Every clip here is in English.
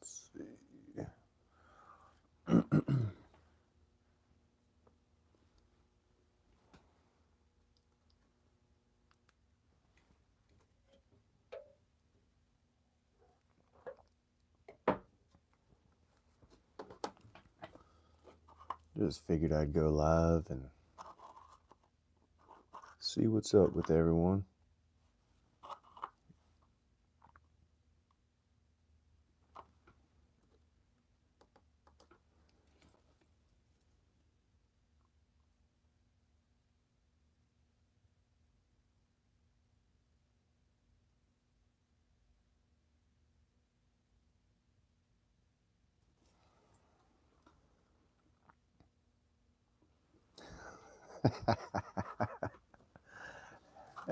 Let's see. Just figured I'd go live and see what's up with everyone.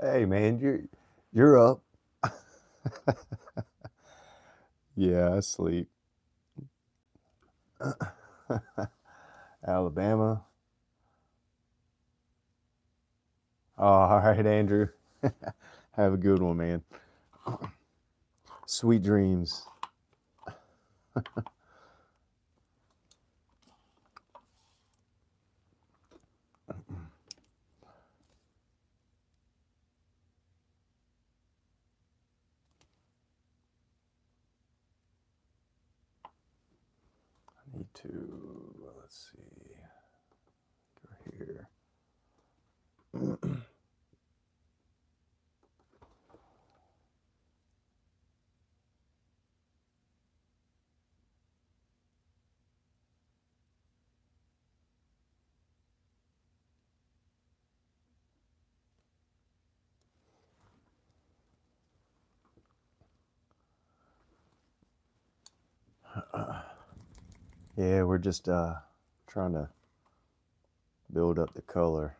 Hey man, you're up. Yeah, I sleep. Alabama. Oh, all right, Andrew. Have a good one, man. Sweet dreams. I need to, let's see, go here. Yeah, we're just trying to build up the color.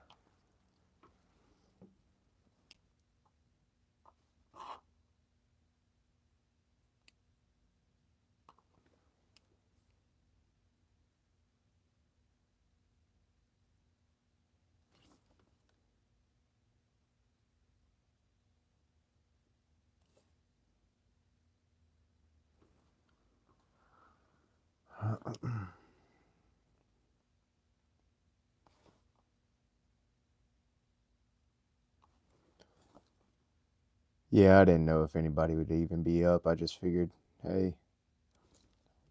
Yeah, I didn't know if anybody would even be up. I just figured, hey,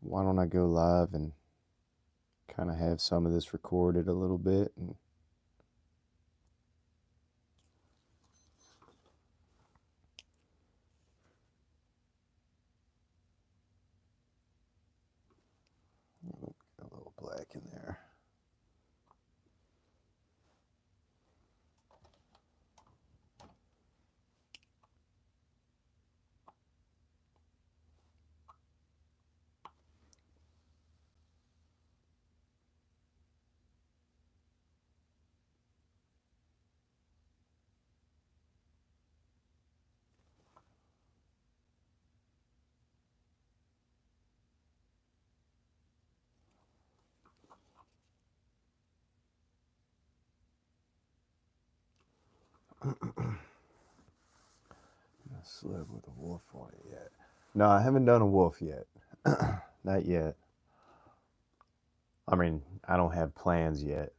why don't I go live and kind of have some of this recorded a little bit and get a little black in there. I slept with a wolf on it yet. No, I haven't done a wolf yet. Not yet. I mean, I don't have plans yet.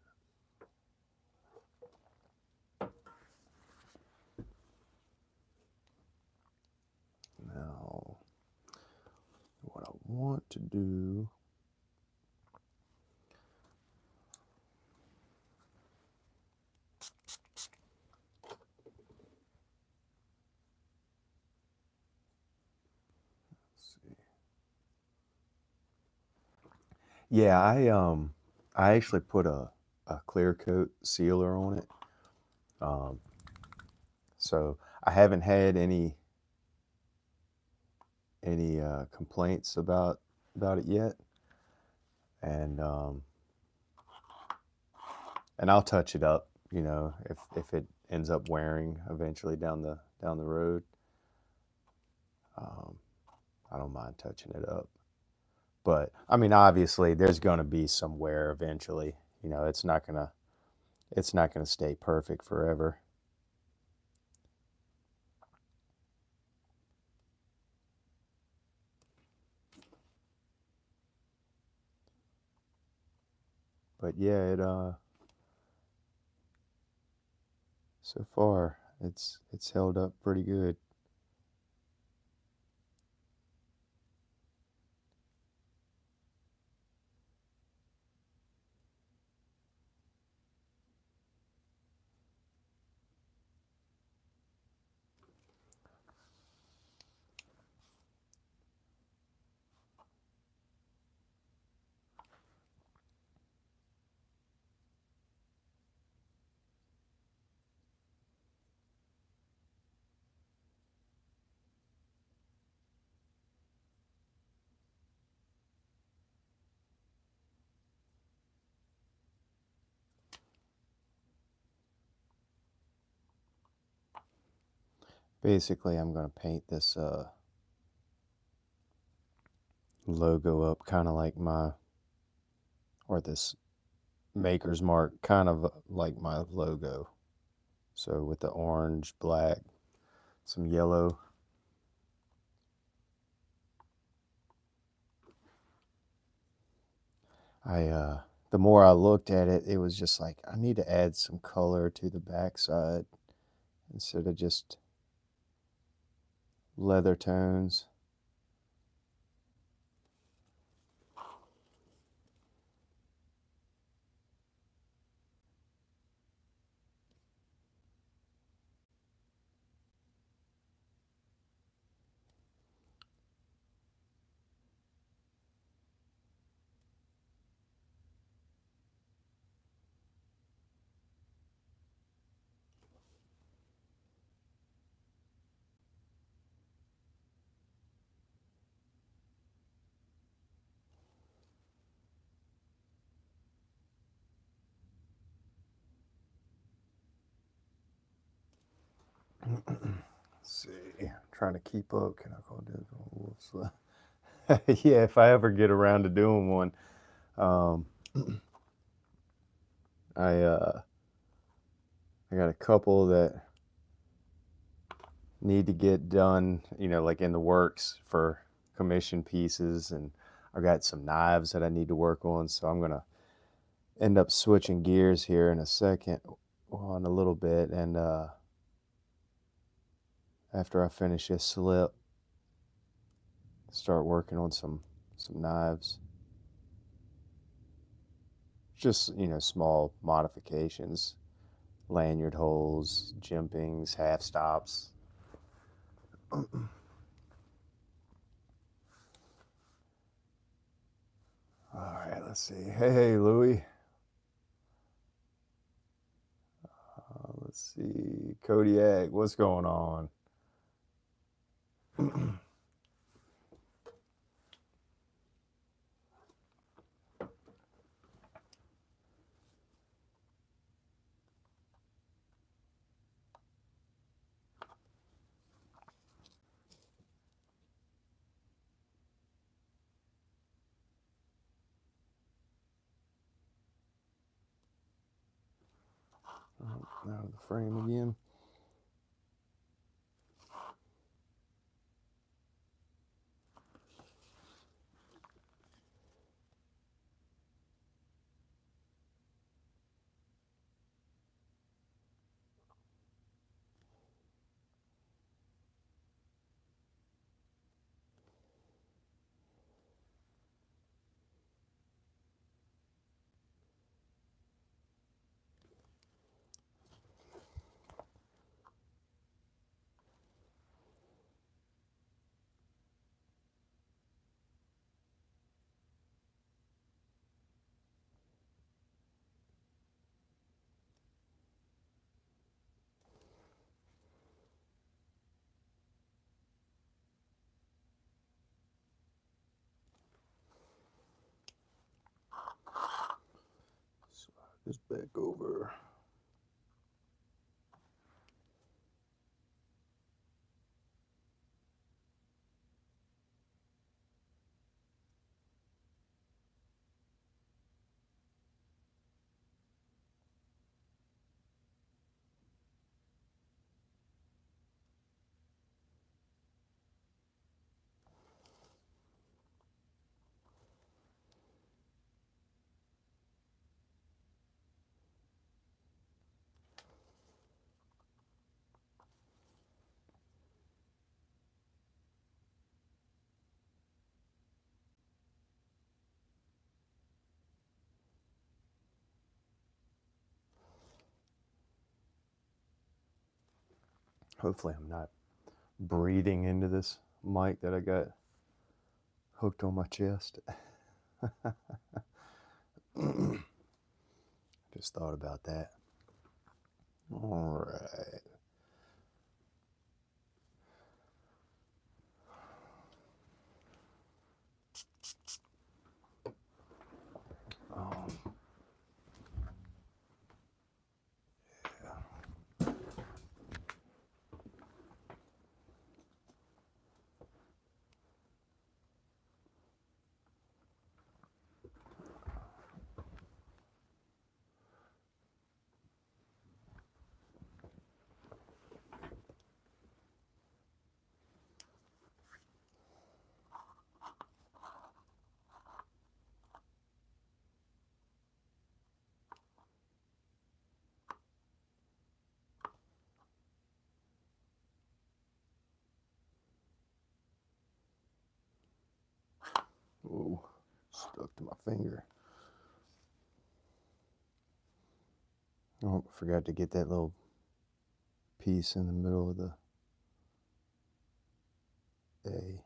Now, what I want to do. Let's see. Yeah, I actually put a clear coat sealer on it. Um, so I haven't had any complaints about it yet, and and I'll touch it up, you know, if it ends up wearing eventually down the road. Um, I don't mind touching it up, but I mean, obviously, there's going to be some wear eventually. You know, it's not gonna stay perfect forever. But yeah, it so far it's held up pretty good. Basically, I'm going to paint this logo up kind of like my, or this maker's mark kind of like my logo. So with the orange, black, some yellow. The more I looked at it, it was just like I need to add some color to the backside instead of just leather tones. Let's see, I'm trying to keep up. Can I call this? Yeah, if I ever get around to doing one, um, I I got a couple that need to get done, like in the works for commission pieces, and I've got some knives that I need to work on, so I'm gonna end up switching gears here in a second, on a little bit, and after I finish this slip, start working on some knives. Just small modifications, lanyard holes, jimpings, half stops. All right, let's see. Hey, Louie. Let's see. Kodiak, what's going on? Out of the frame again. Slide this back over. Hopefully I'm not breathing into this mic that I got hooked on my chest. Just thought about that. All right. Ooh, stuck to my finger. Oh, forgot to get that little piece in the middle of the A.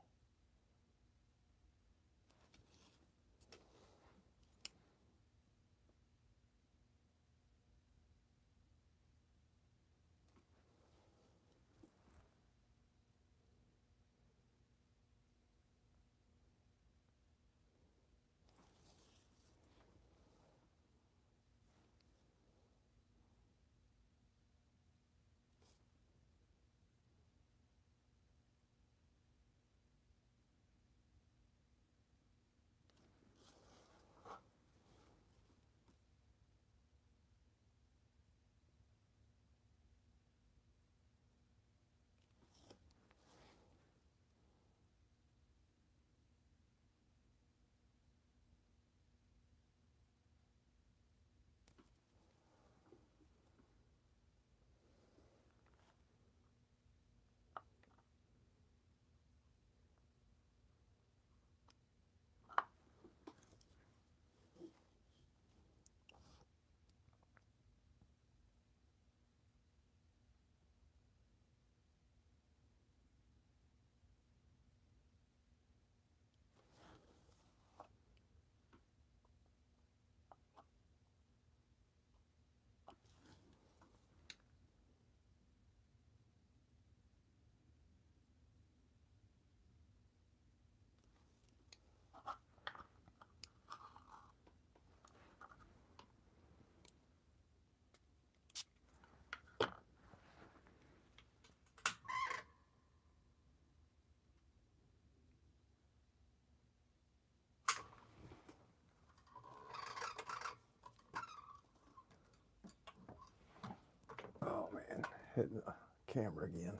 Oh man, hitting the camera again.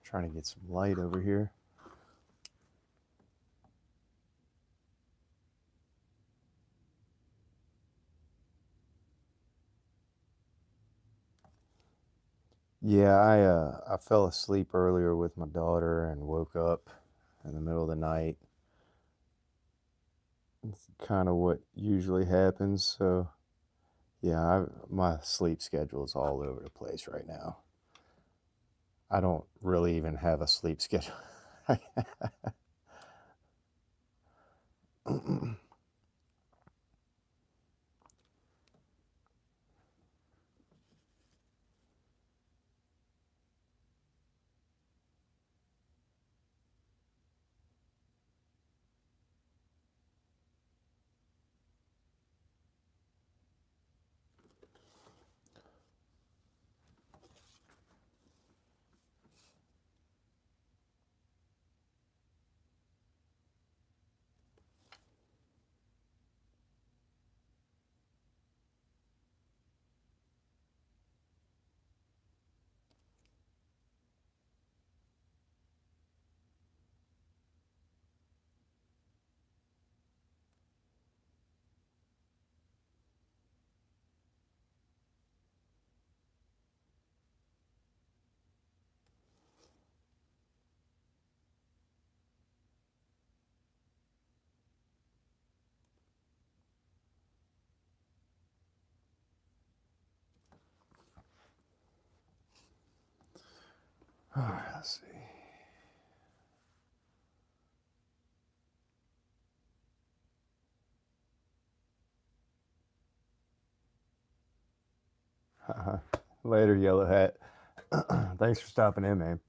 Trying to get some light over here. Yeah, I fell asleep earlier with my daughter and woke up in the middle of the night. It's kind of what usually happens. So yeah, my sleep schedule is all over the place right now. I don't really even have a sleep schedule. Let's see. Later, Yellow Hat. Thanks for stopping in, man.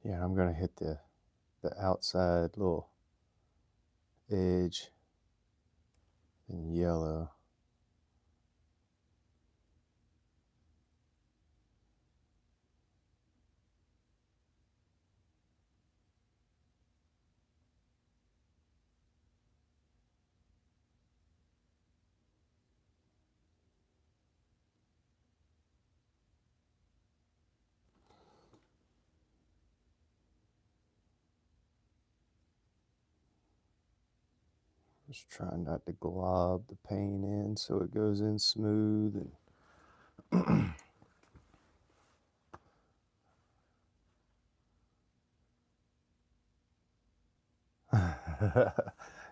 Yeah, I'm gonna hit the outside little edge in yellow. Just trying not to glob the paint in so it goes in smooth and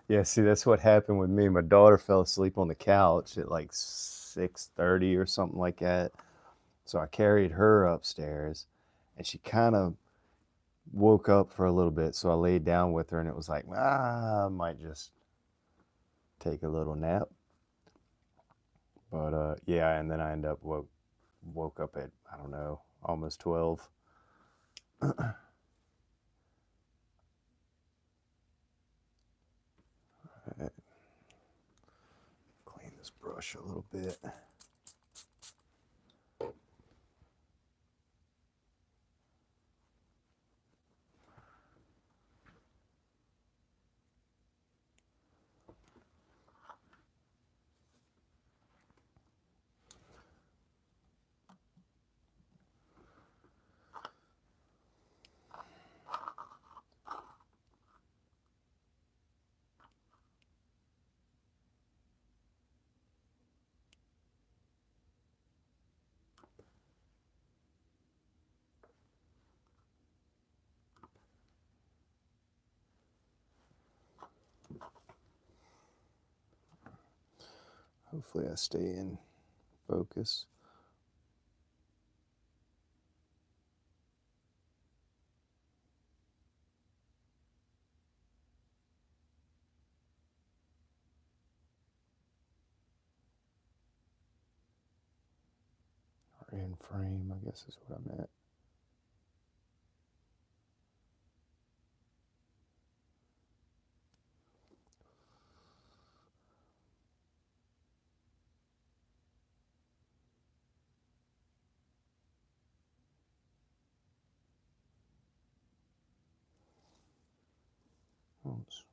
yeah, see, that's what happened with me. My daughter fell asleep on the couch at like 6:30 or something like that. So I carried her upstairs and she kind of woke up for a little bit. So I laid down with her and it was like, I might just take a little nap. But yeah, and then I ended up woke up at, I don't know, almost 12. Right. Clean this brush a little bit. Hopefully I stay in focus. Or in frame, I guess is what I meant. Oops.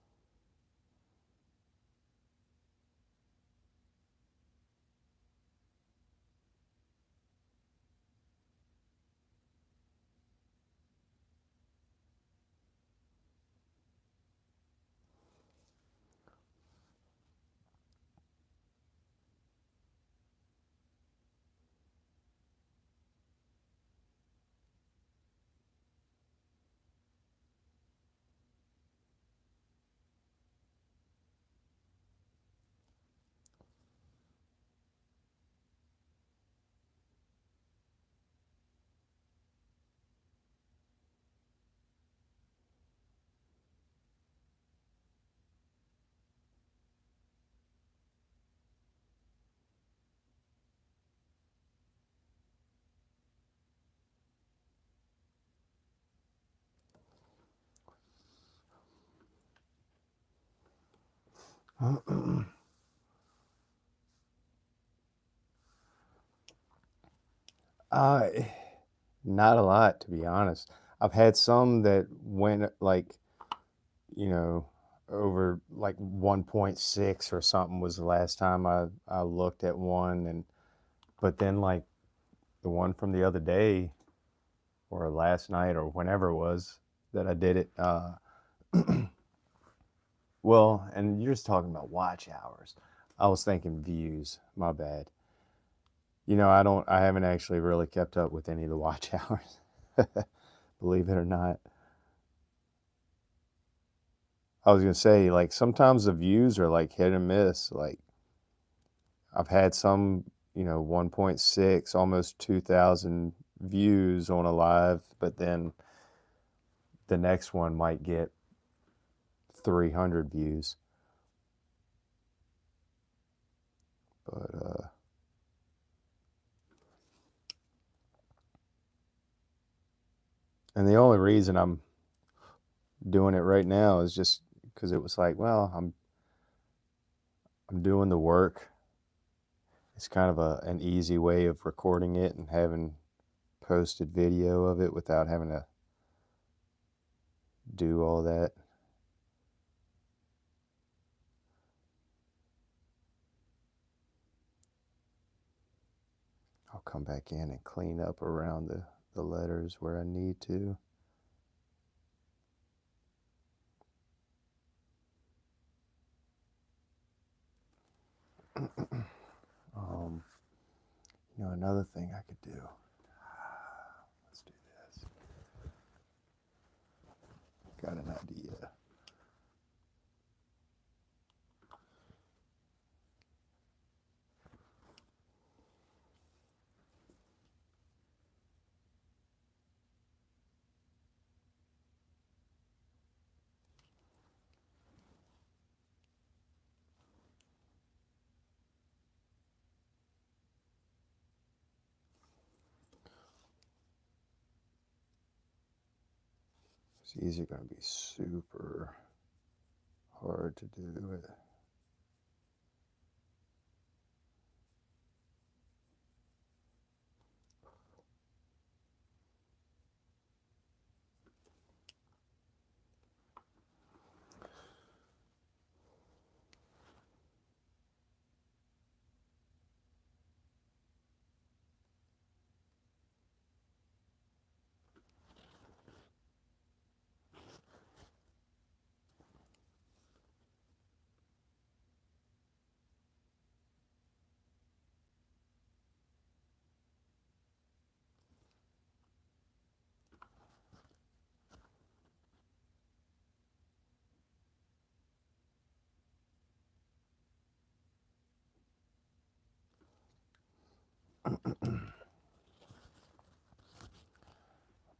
Uh, Not a lot, to be honest. I've had some that went like, you know, over like 1.6 or something was the last time I looked at one, and but then like the one from the other day or last night or whenever it was that I did it, well, and you're just talking about watch hours. I was thinking views. My bad. I haven't actually really kept up with any of the watch hours, believe it or not. I was gonna say, like, sometimes the views are like hit and miss. Like, I've had some, 1.6, almost 2,000 views on a live, but then the next one might get 300 views. But, and the only reason I'm doing it right now is just because it was like, well, I'm doing the work. It's kind of an easy way of recording it and having posted video of it without having to do all that. I'll come back in and clean up around the letters where I need to. um, Another thing I could do. Let's do this. Got an idea. It's either going to be super hard to do it.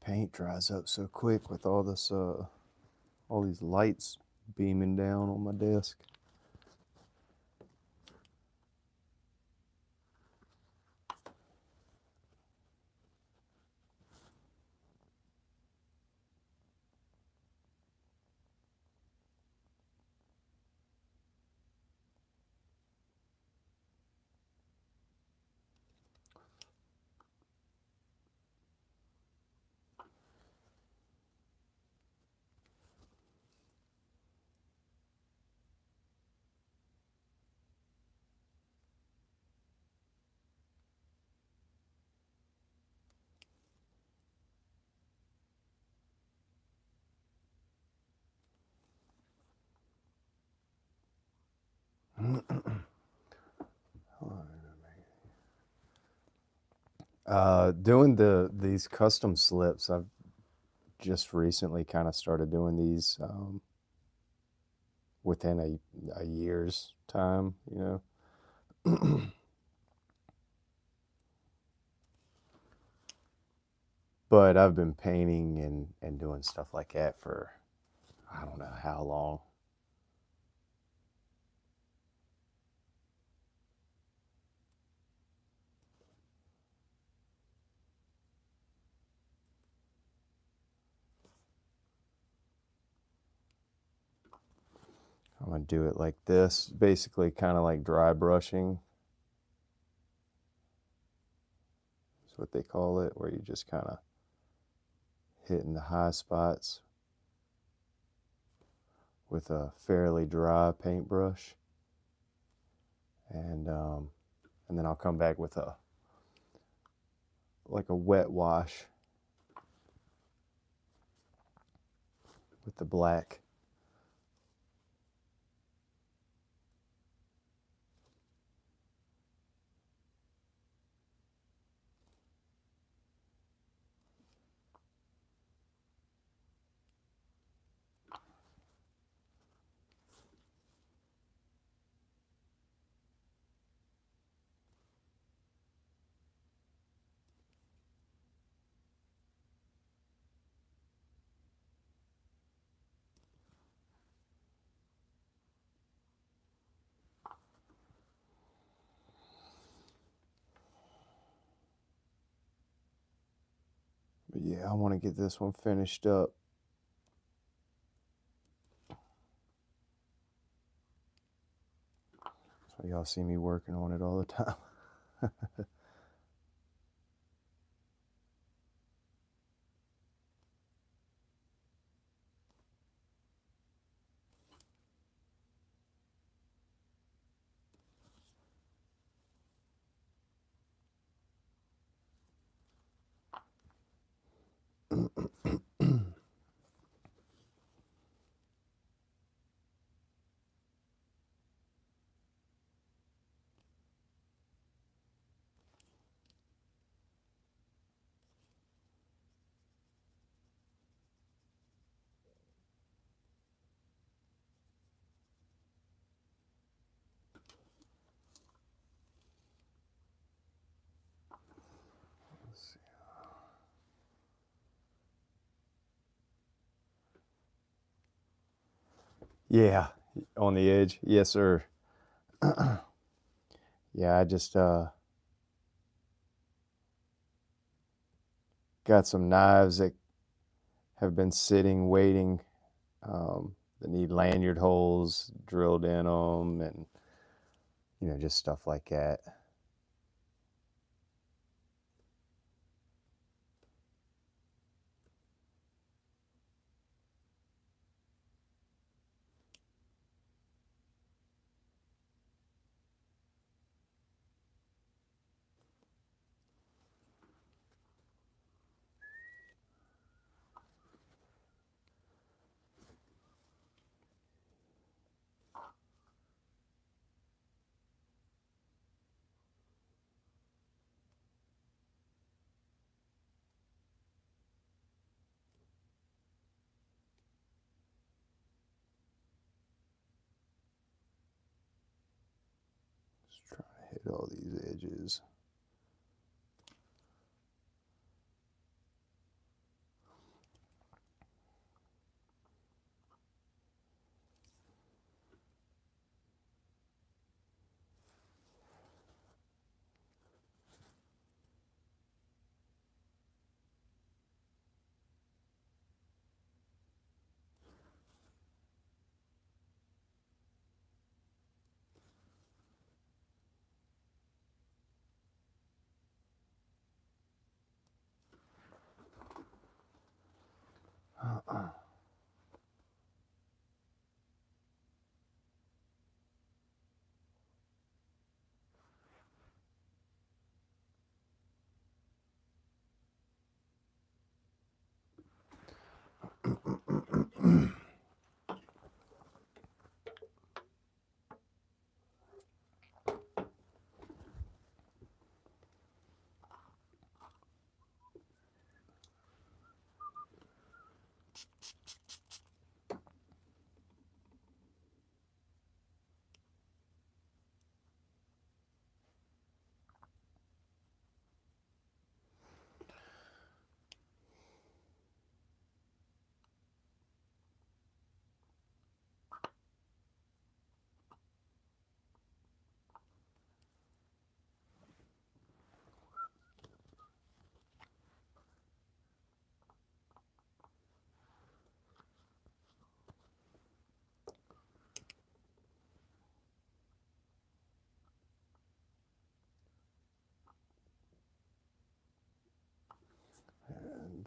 Paint dries up so quick with all this, all these lights beaming down on my desk. Doing these custom slips, I've just recently kind of started doing these, within a year's time, But I've been painting and doing stuff like that for I don't know how long. I'm gonna do it like this, basically kind of like dry brushing. what they call it, where you just kind of hitting the high spots with a fairly dry paintbrush. And then I'll come back with a wet wash with the black. But yeah, I want to get this one finished up. So y'all see me working on it all the time. Yeah, on the edge. Yes, sir. Yeah, I just got some knives that have been sitting, waiting, that need lanyard holes drilled in them, and just stuff like that. Just trying to hit all these edges.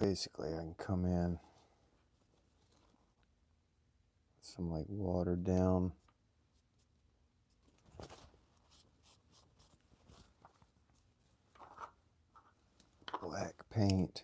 basically I can come in with some like watered down black paint.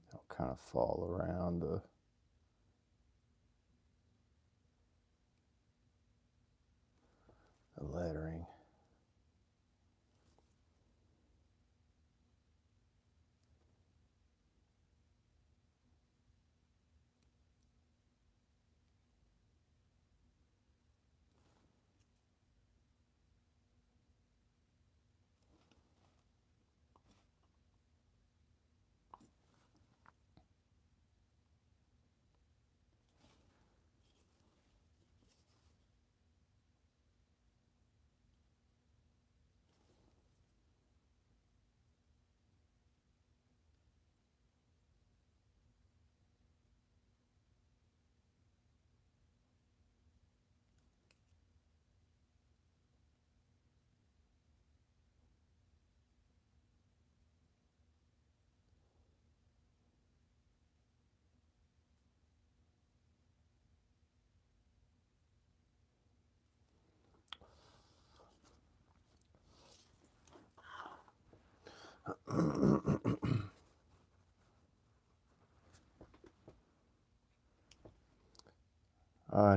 It'll kind of fall around the lettering.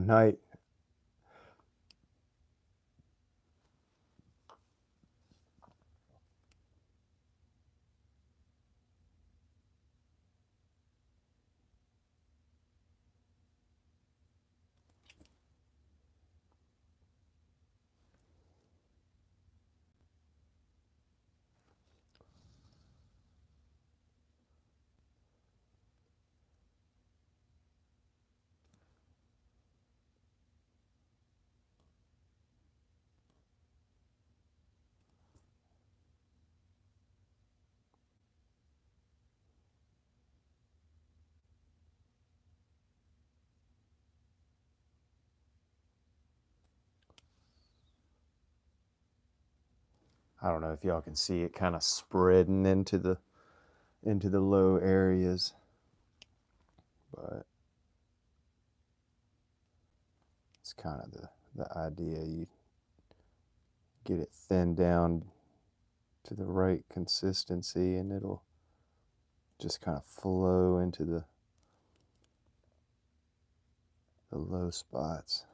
Night. I don't know if y'all can see it kind of spreading into the low areas, but it's kind of the idea. You get it thinned down to the right consistency and it'll just kind of flow into the low spots.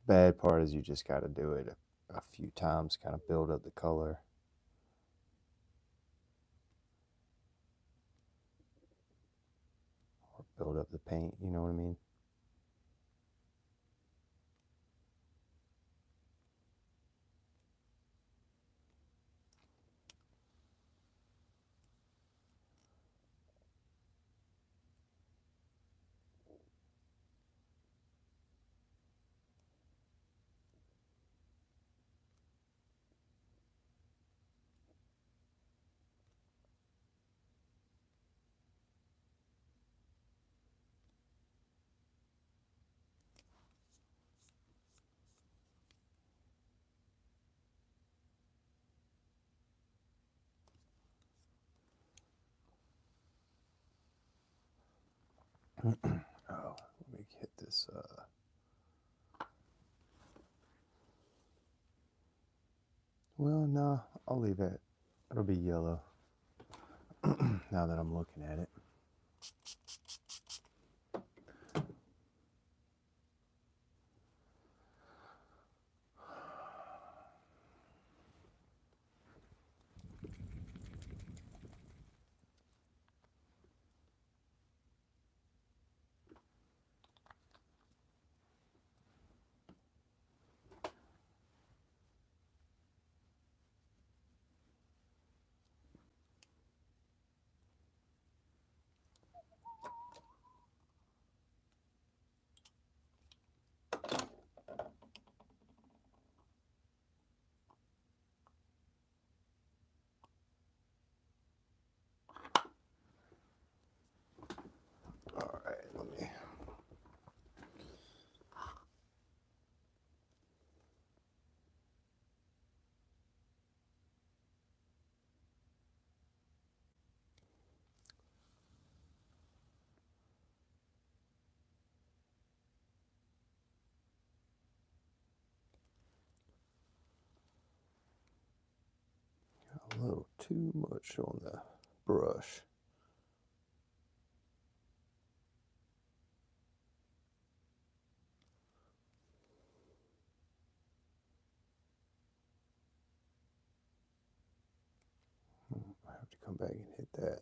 Bad part is you just got to do it a few times, kind of build up the color. Or build up the paint, you know what I mean? Oh, let me hit this. Well, no, I'll leave it. It'll be yellow now that I'm looking at it. too much on the brush. I have to come back and hit that.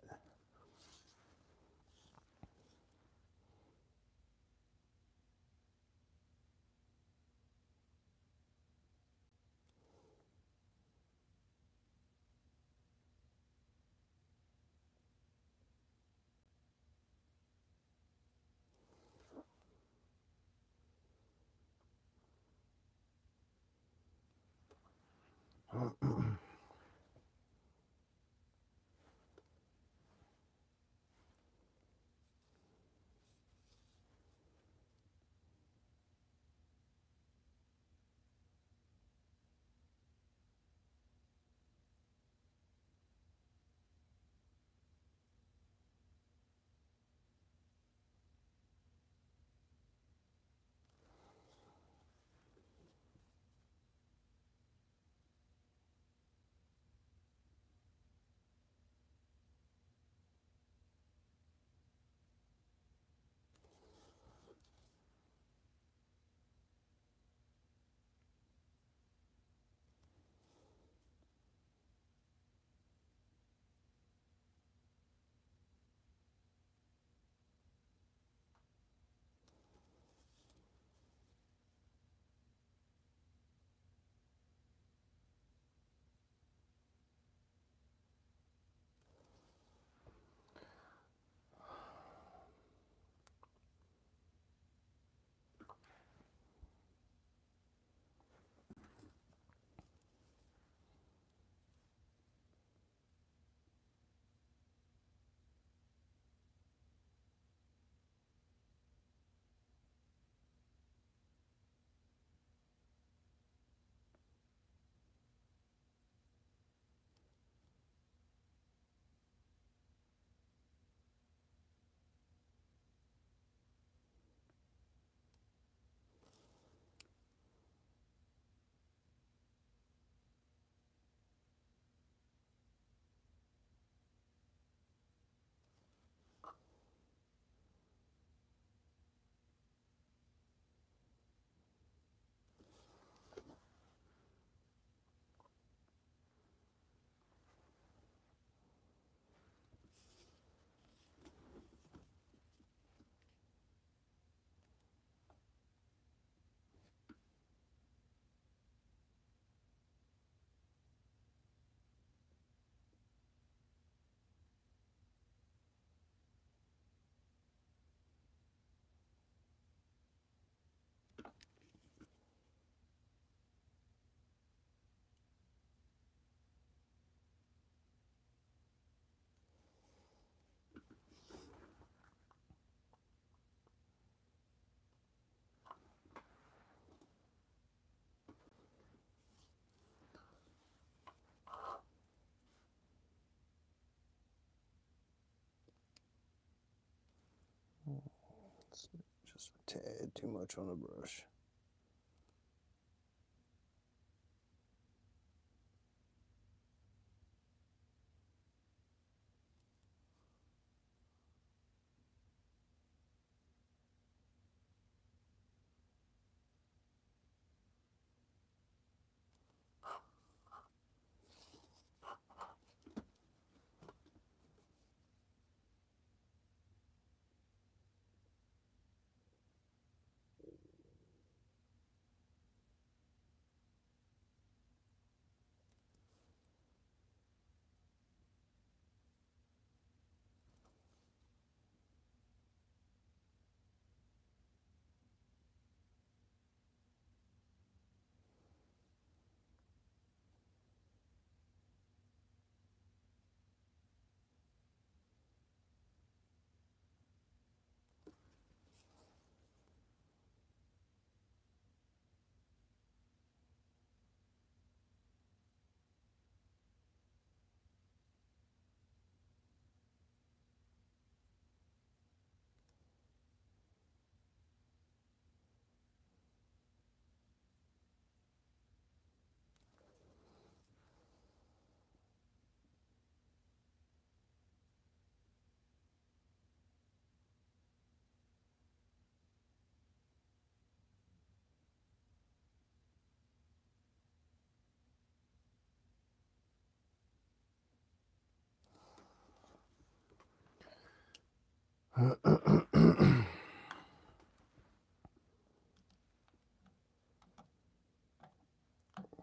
It's just a tad too much on the brush.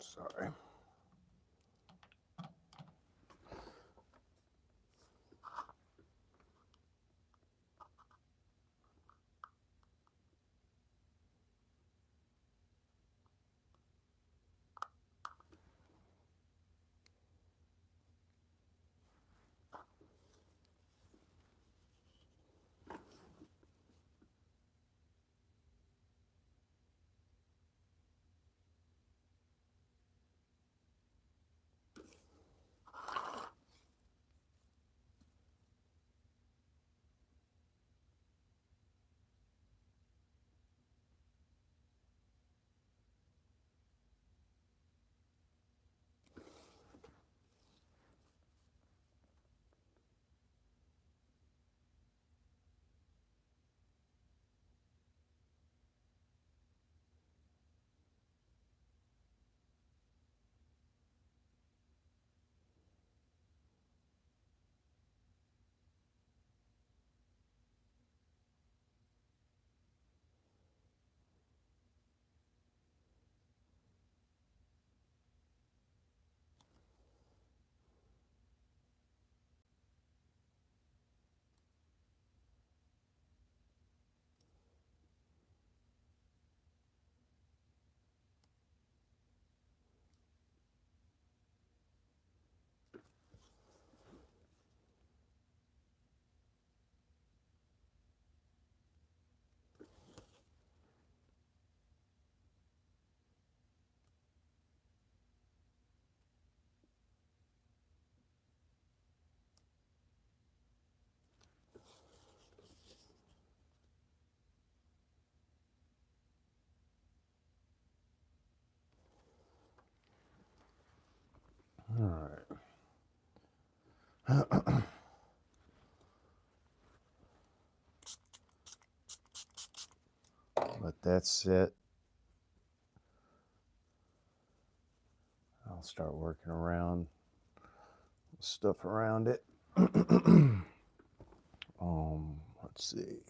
Sorry. All right. Let that sit. I'll start working around stuff around it. Let's see.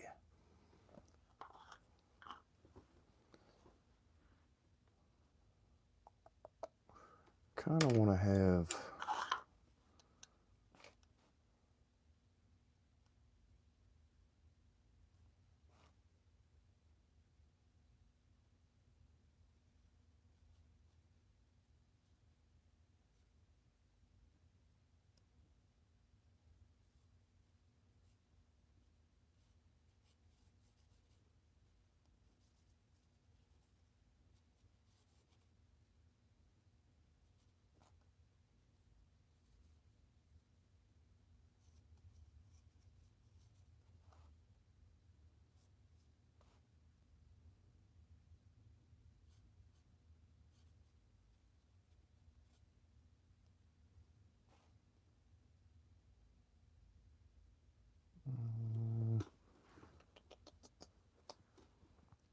Kind of want to have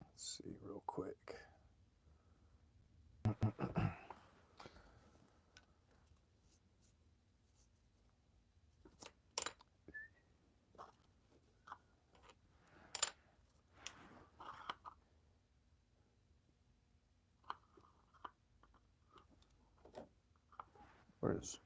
let's see real quick. Where's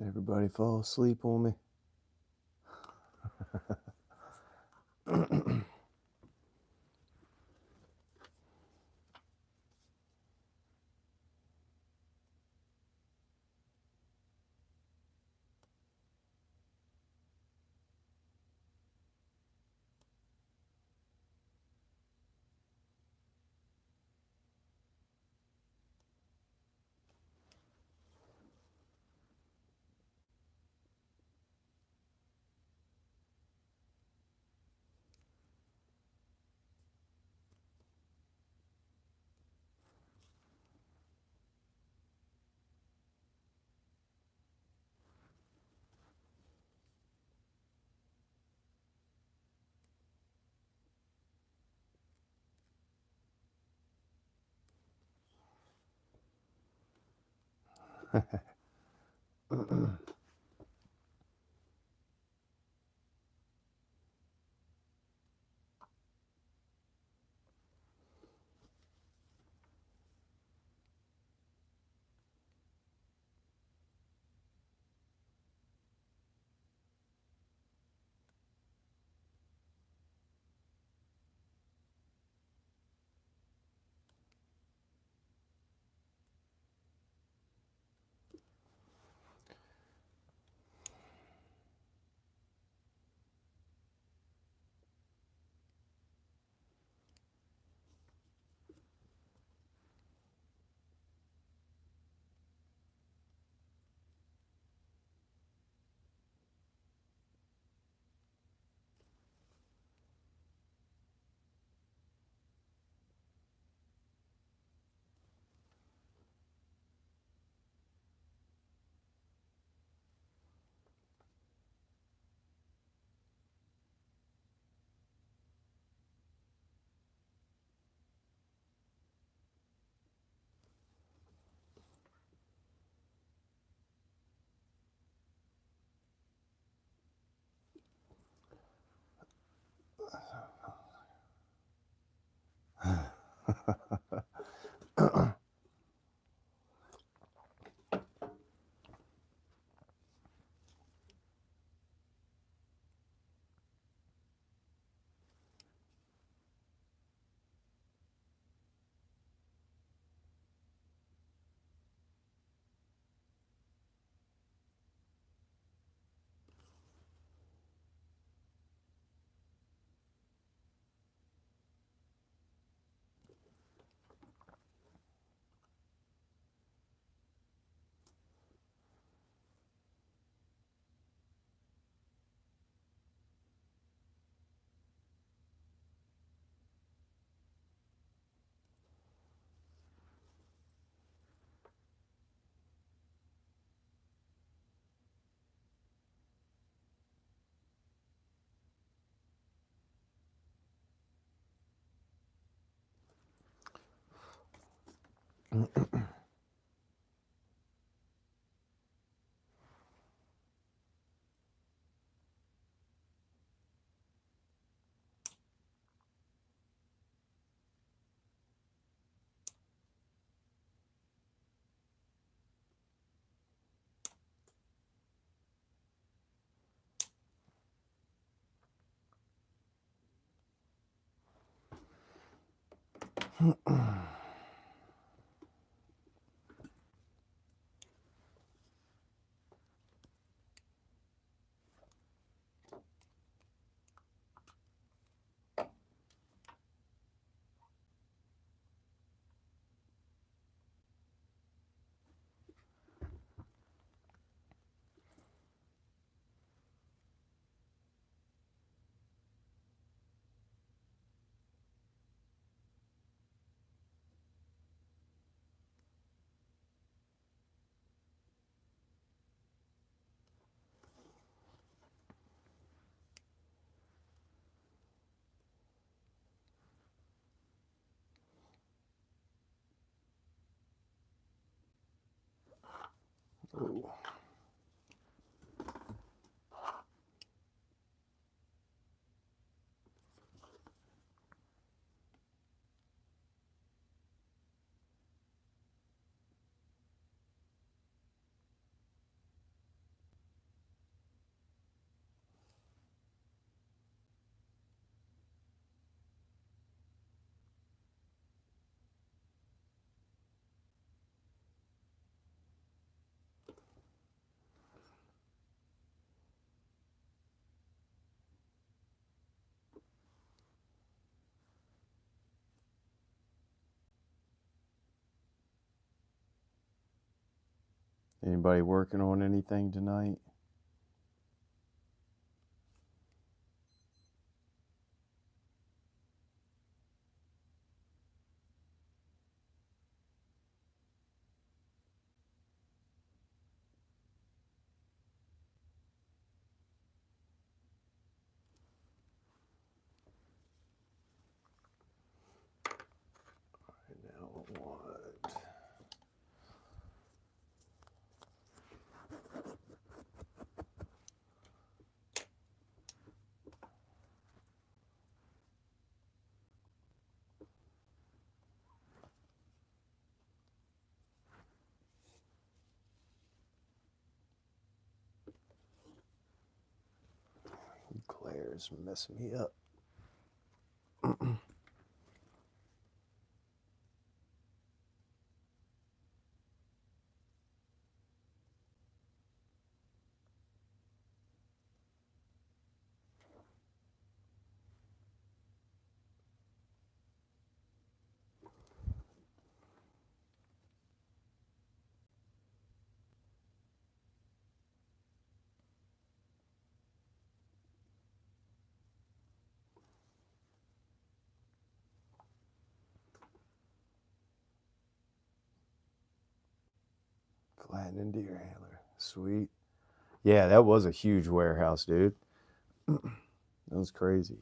Everybody fall asleep on me. Ooh. Anybody working on anything tonight? Now what? Glare's messing me up. Flattening deer antler. Sweet. Yeah, that was a huge warehouse, dude. That was crazy.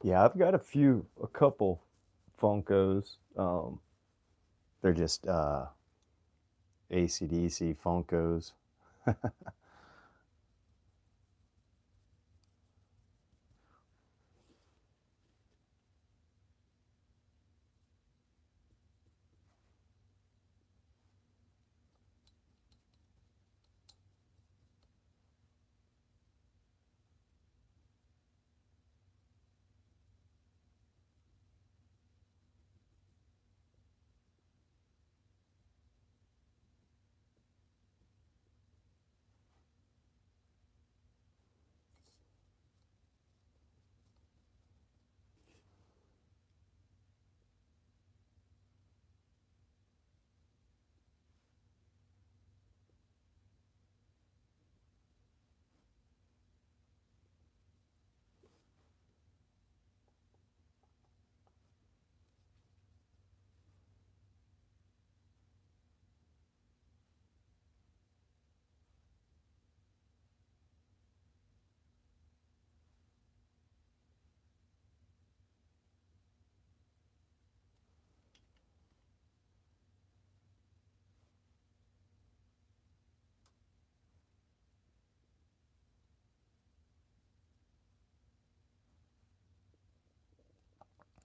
Yeah, I've got a couple Funkos. They're just AC/DC Funkos.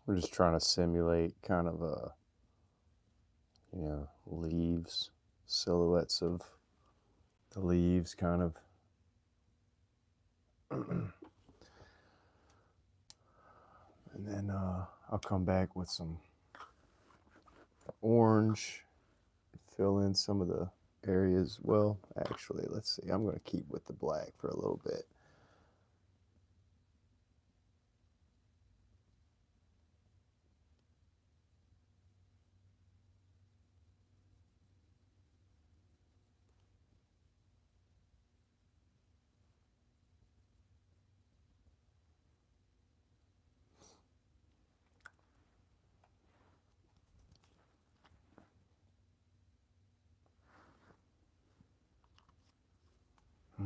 We're just trying to simulate kind of leaves, silhouettes of the leaves, kind of. And then I'll come back with some orange, fill in some of the areas. Well, actually, let's see. I'm going to keep with the black for a little bit.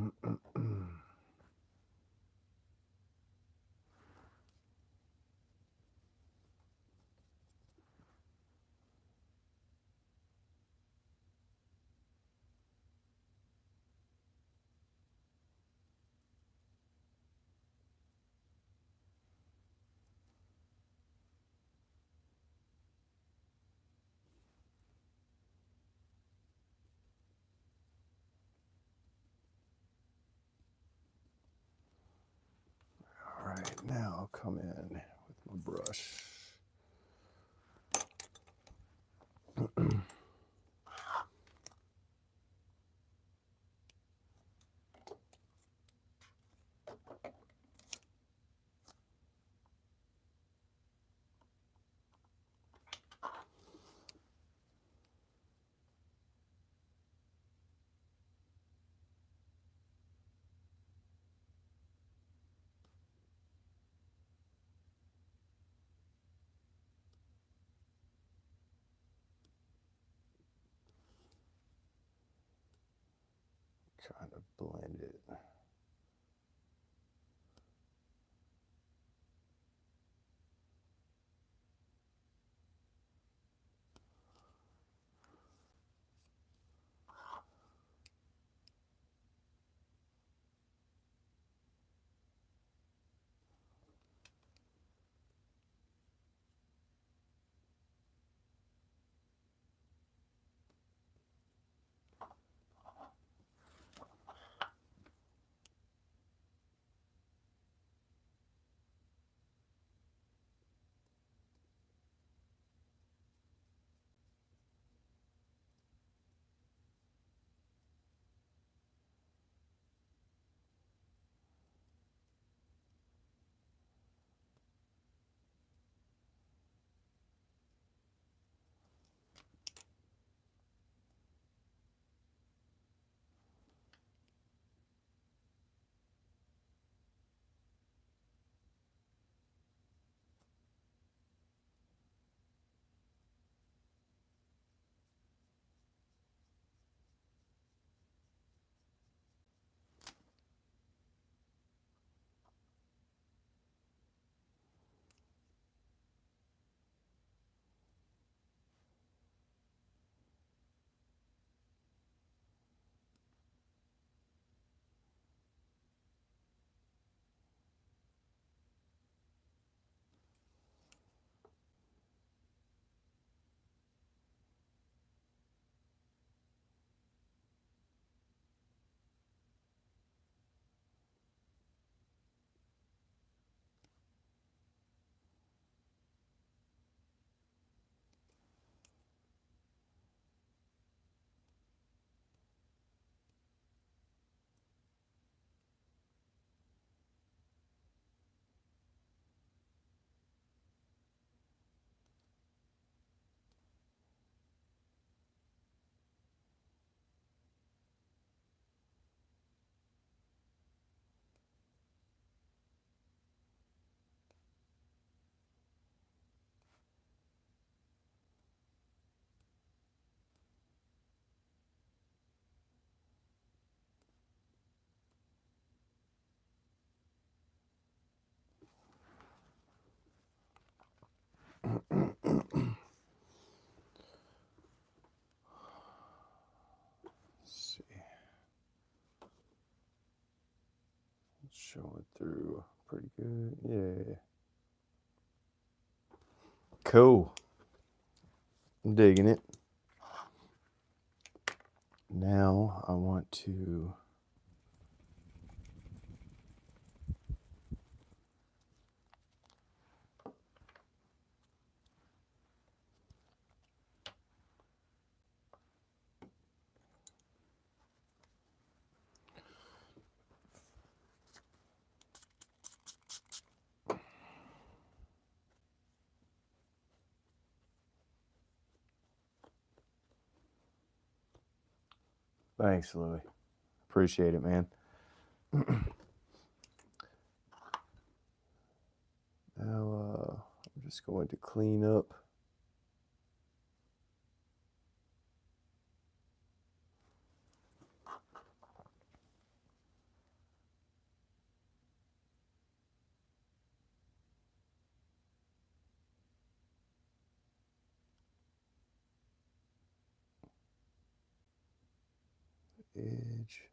All right, now I'll come in with my brush. Trying to blend it. See, showing through pretty good. Yeah, cool. I'm digging it. Now I want to thanks, Louie. Appreciate it, man. Now I'm just going to clean up edge.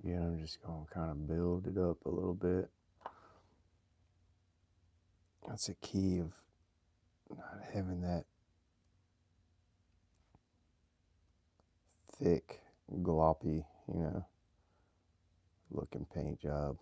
Again, I'm just going to kind of build it up a little bit. That's a key of not having that thick, gloppy, looking paint job.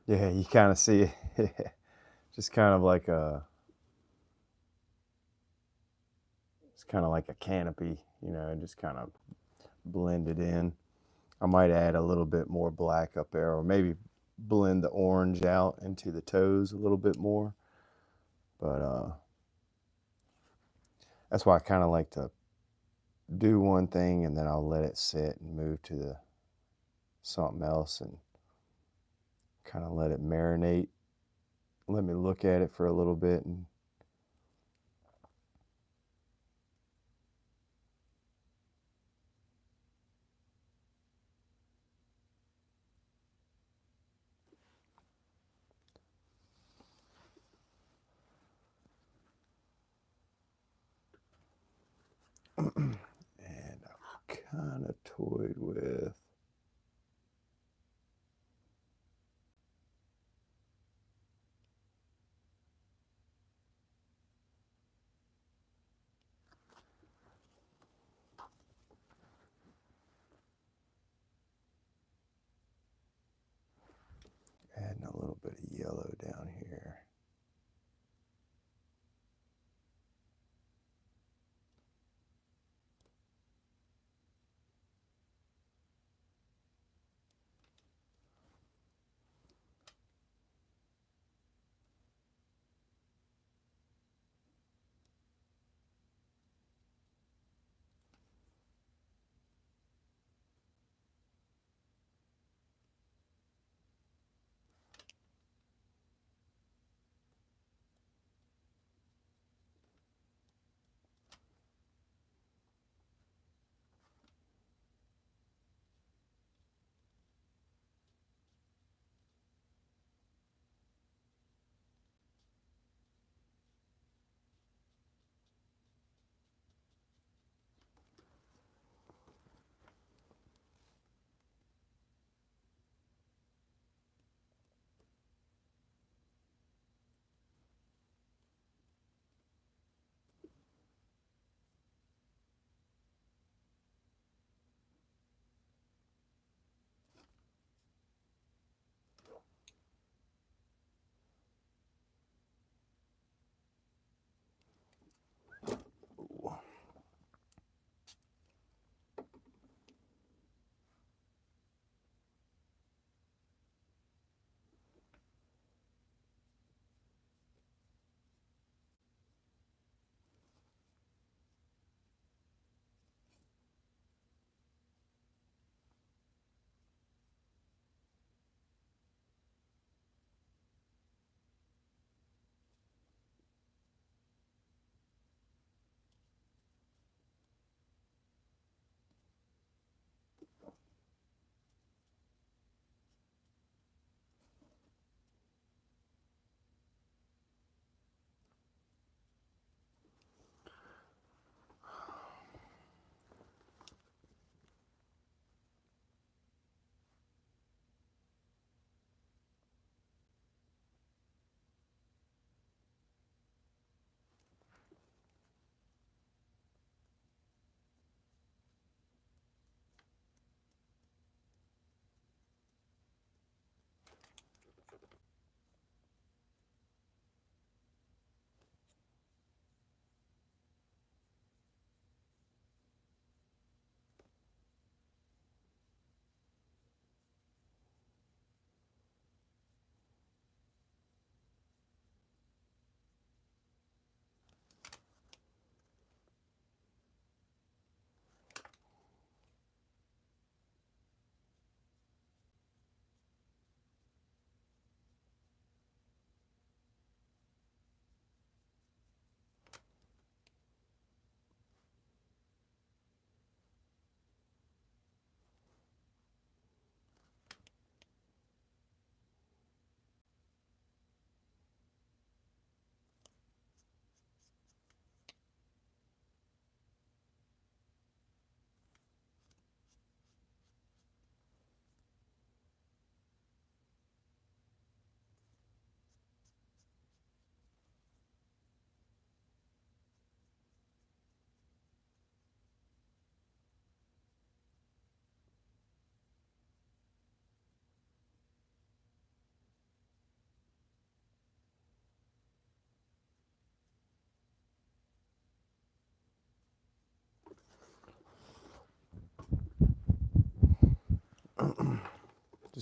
Yeah, you kind of see it. Just kind of like it's kind of like a canopy, just kind of blend it in. I might add a little bit more black up there, or maybe blend the orange out into the toes a little bit more. But that's why I kind of like to do one thing and then I'll let it sit and move to the something else and kind of let it marinate. Let me look at it for a little bit and and I've kind of toyed with adding a little bit of yellow down here.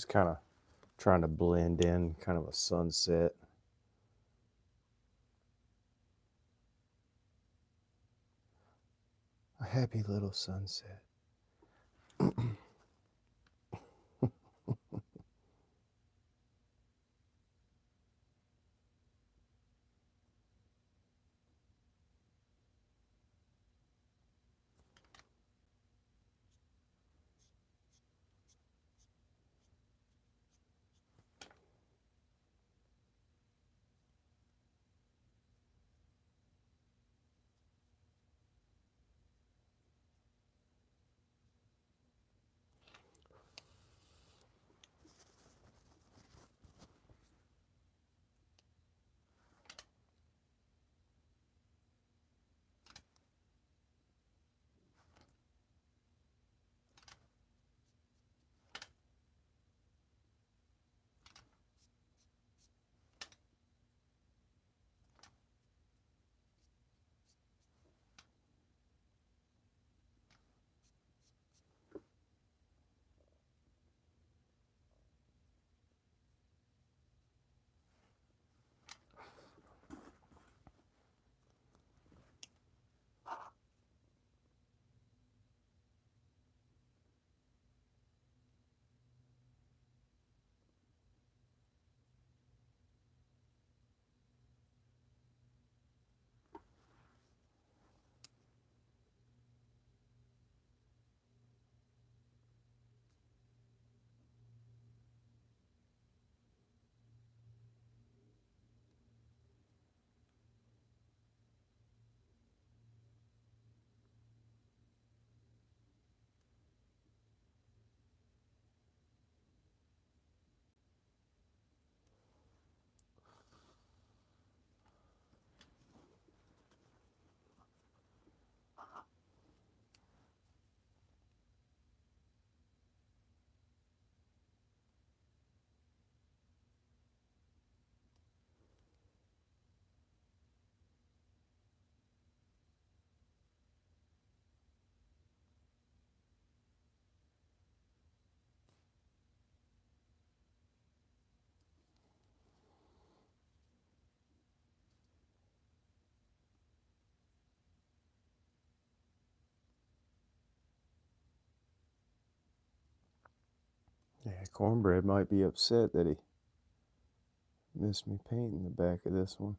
just kind of trying to blend in kind of a sunset. A happy little sunset. Yeah, Cornbread might be upset that he missed me painting the back of this one.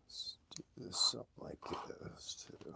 Let's do this something like this too.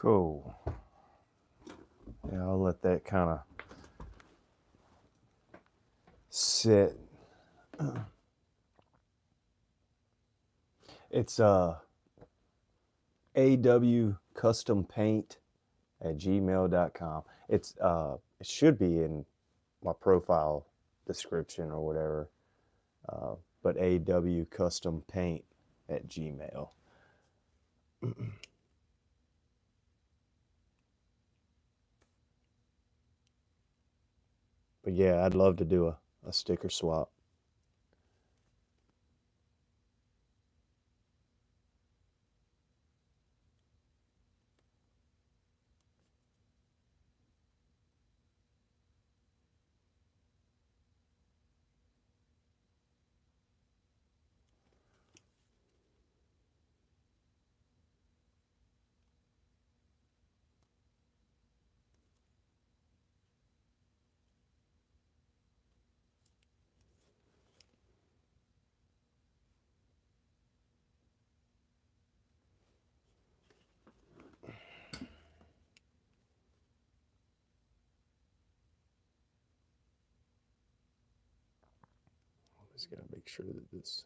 Cool. Yeah, I'll let that kind of sit. It's awcustompaint@gmail.com. It should be in my profile description or whatever. But awcustompaint@gmail. But yeah, I'd love to do a sticker swap. Just gotta make sure that this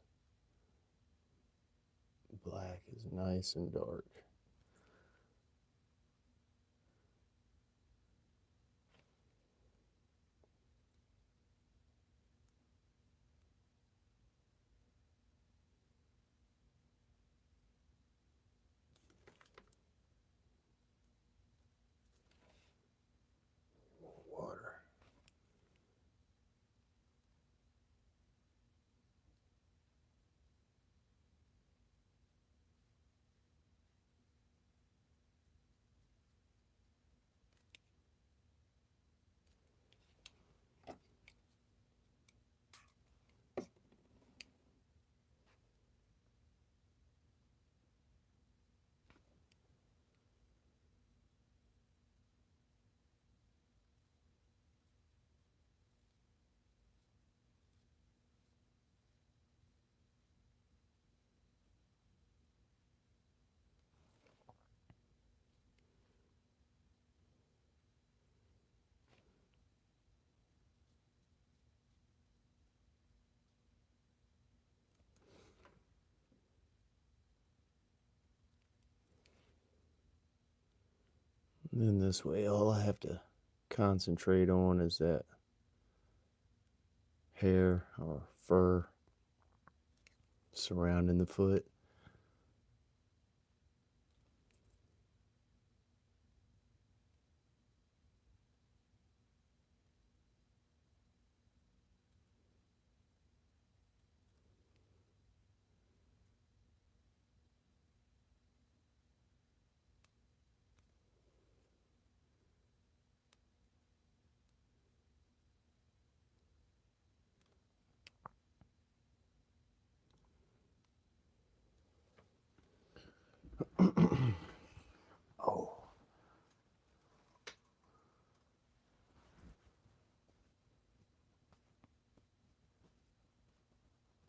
black is nice and dark. Water. And then this way, all I have to concentrate on is that hair or fur surrounding the foot. Oh,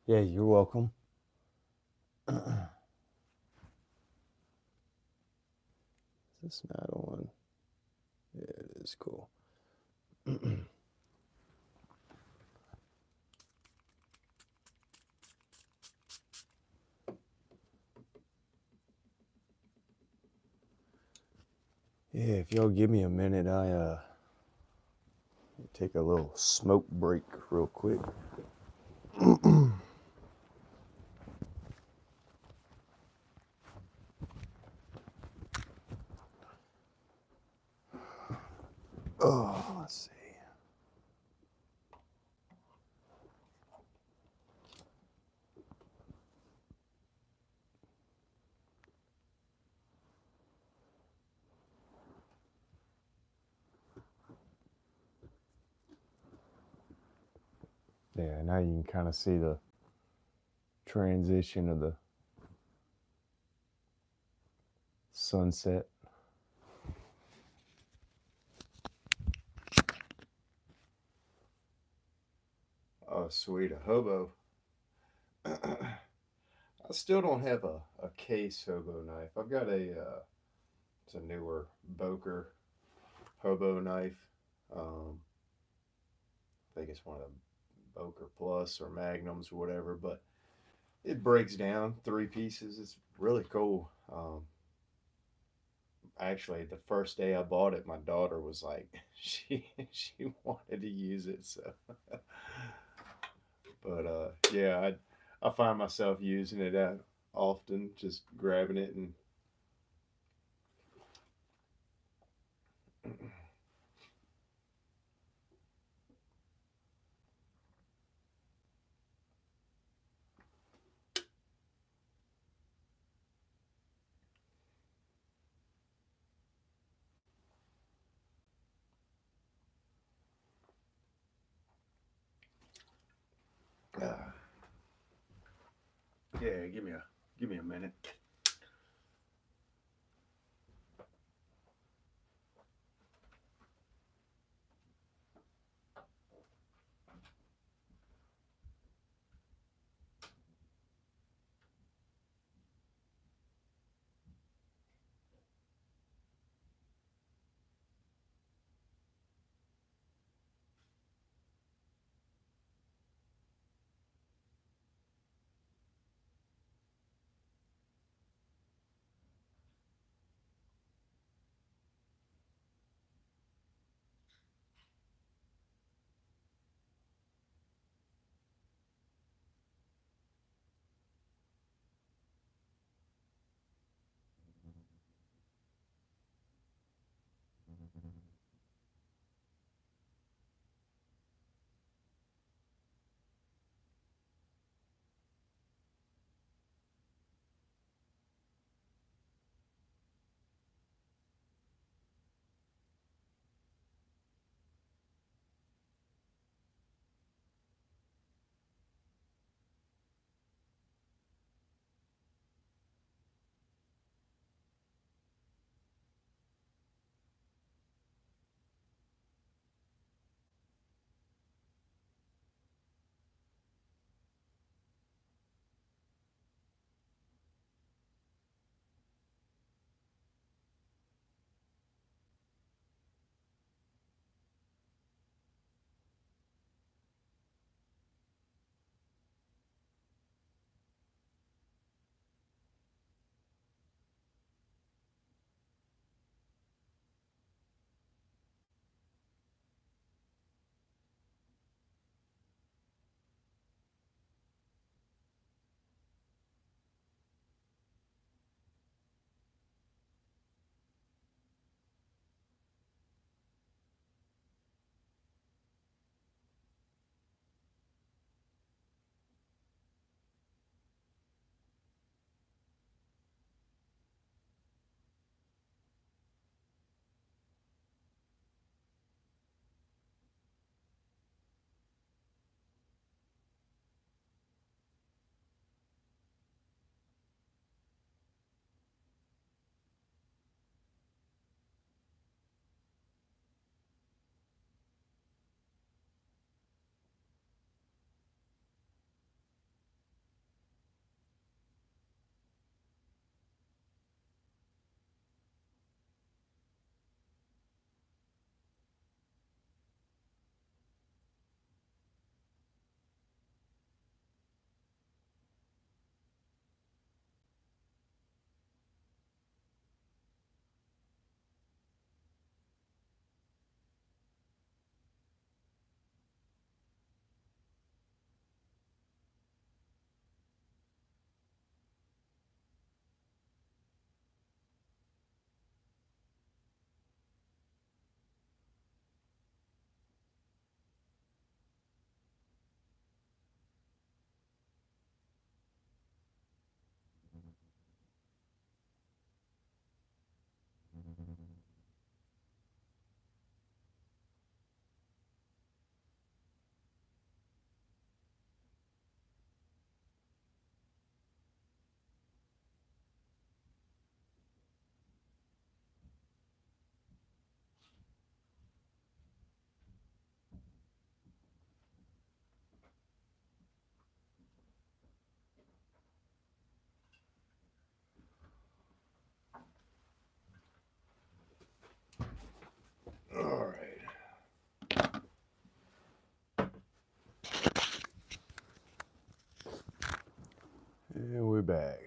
yeah, you're welcome. Is this not on? Yeah, it is cool. Yeah, if y'all give me a minute, I take a little smoke break real quick. Oh, let's see. Yeah, now you can kind of see the transition of the sunset. Oh, sweet, a hobo. I still don't have a case hobo knife. I've got a It's a newer Boker hobo knife. Um, I think it's one of the Boker Plus or Magnums or whatever, but it breaks down three pieces. It's really cool. Actually, the first day I bought it, my daughter was like, she wanted to use it. So, but yeah, I find myself using it often, just grabbing it and uh, yeah, give me a minute. bag.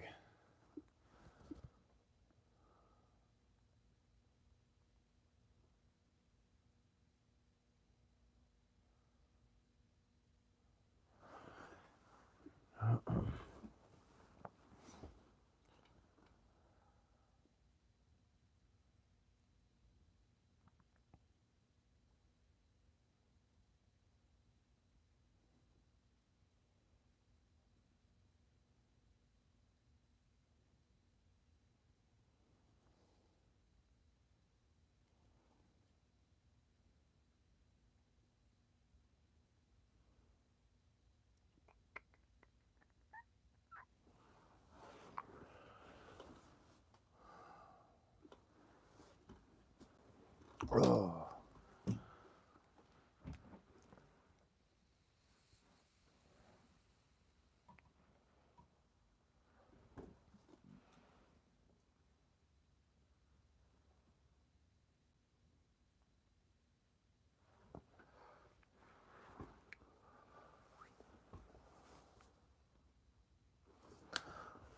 Oh.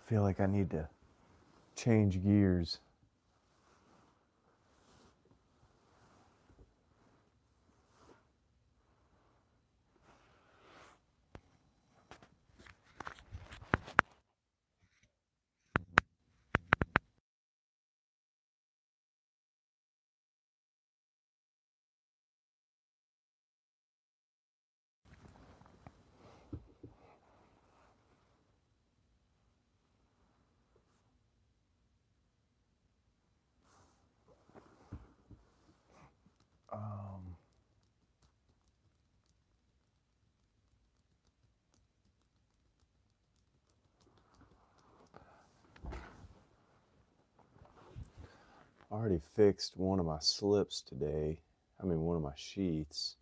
Feel like I need to change gears. I already fixed one of my slips today. I mean, one of my sheets.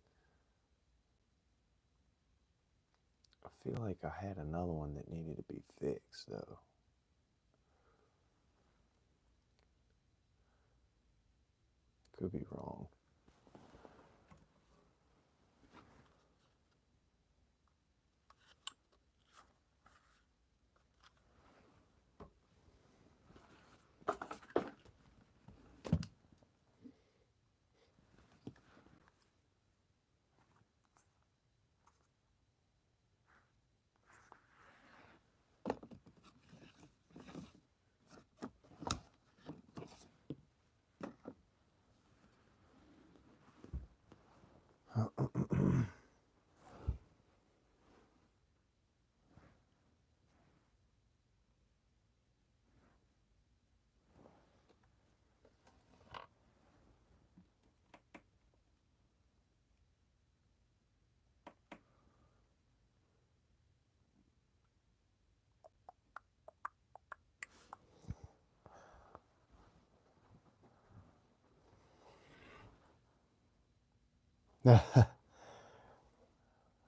I feel like I had another one that needed to be fixed, though. Could be wrong.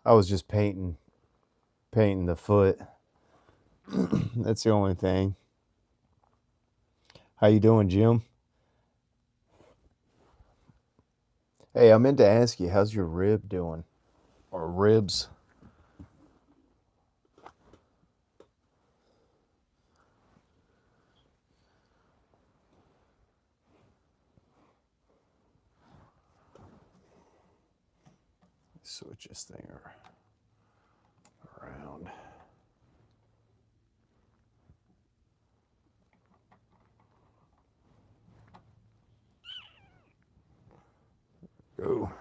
I was just painting the foot. That's the only thing. How you doing, Jim? Hey, I meant to ask you, how's your rib doing? Or ribs? Switch this thing around. Go.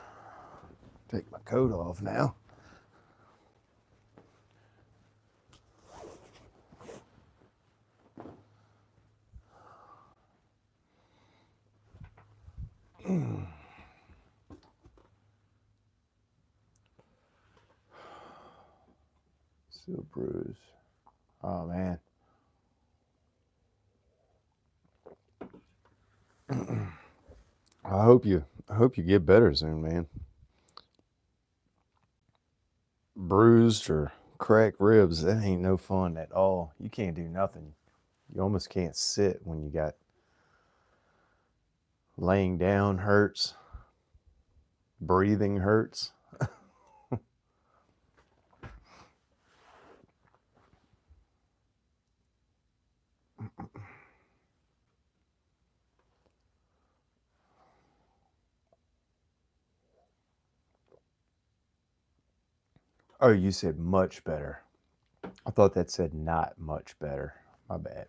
Take my coat off now. Still bruised. Oh man. I hope you get better soon, man. Bruised or cracked ribs, that ain't no fun at all. You can't do nothing. You almost can't sit when you got laying down hurts. Breathing hurts. Oh, you said much better. I thought that said not much better. My bad.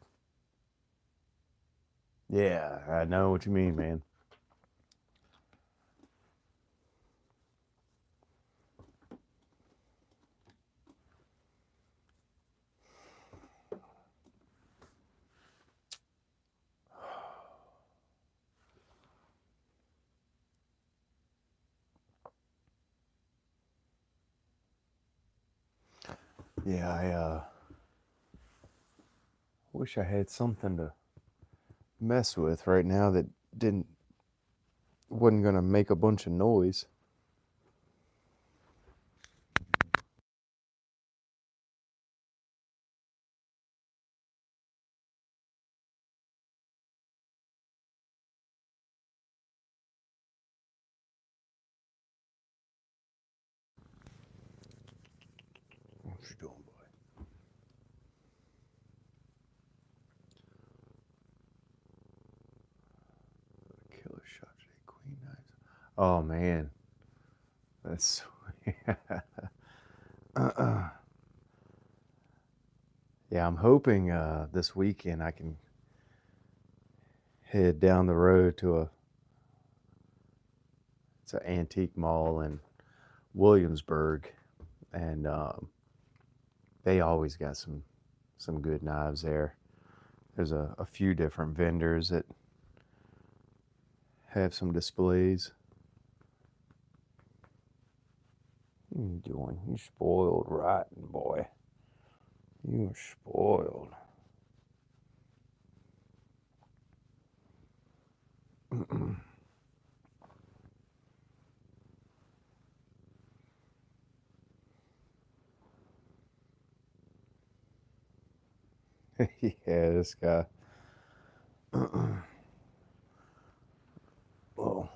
Yeah, I know what you mean, man. Yeah, I wish I had something to mess with right now that didn't wasn't gonna make a bunch of noise. What you doing, boy? Killer shot today, queen knives. Oh man, that's yeah. I'm hoping this weekend I can head down the road to it's an antique mall in Williamsburg, and they always got some good knives there. There's a few different vendors that have some displays. What are you doing? You spoiled rotten, boy. You are spoiled. Yeah, this guy. Oh.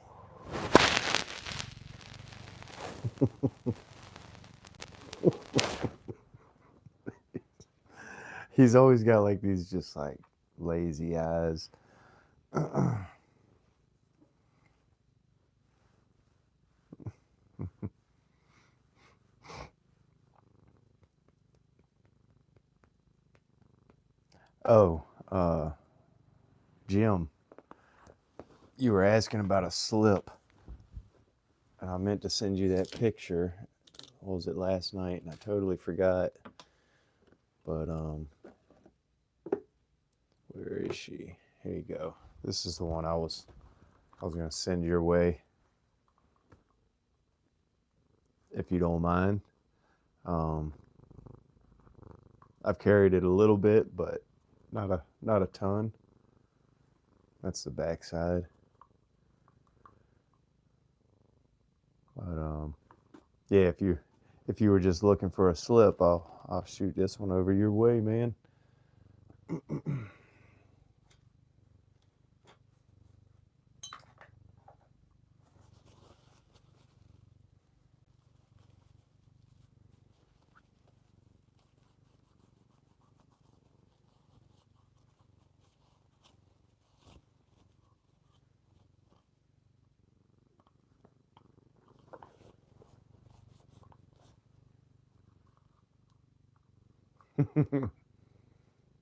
He's always got like these just like lazy eyes. Oh, Jim, you were asking about a slip. And I meant to send you that picture. What was it last night? And I totally forgot. But where is she? Here you go. This is the one I was gonna send your way, if you don't mind. Um, I've carried it a little bit, but not a ton. That's the backside. But yeah, if you were just looking for a slip, I'll shoot this one over your way, man.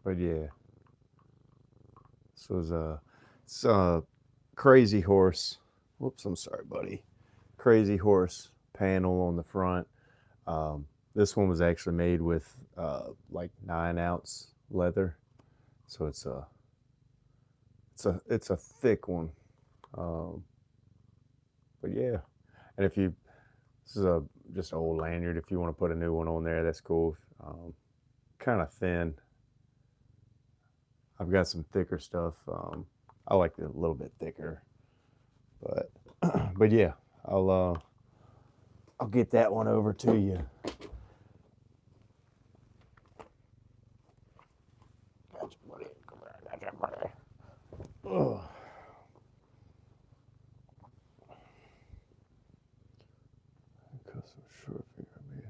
But yeah, this was it's a crazy horse. Whoops, I'm sorry, buddy. Crazy horse panel on the front. Um, this one was actually made with like 9 ounce leather, so it's a thick one. Um, but yeah, and if you this is a just an old lanyard. If you want to put a new one on there, that's cool. Kind of thin. I've got some thicker stuff. I like it a little bit thicker, but but yeah, I'll get that one over to you. Gotcha, buddy. Come here, gotcha, buddy. Ugh. Custom short finger made.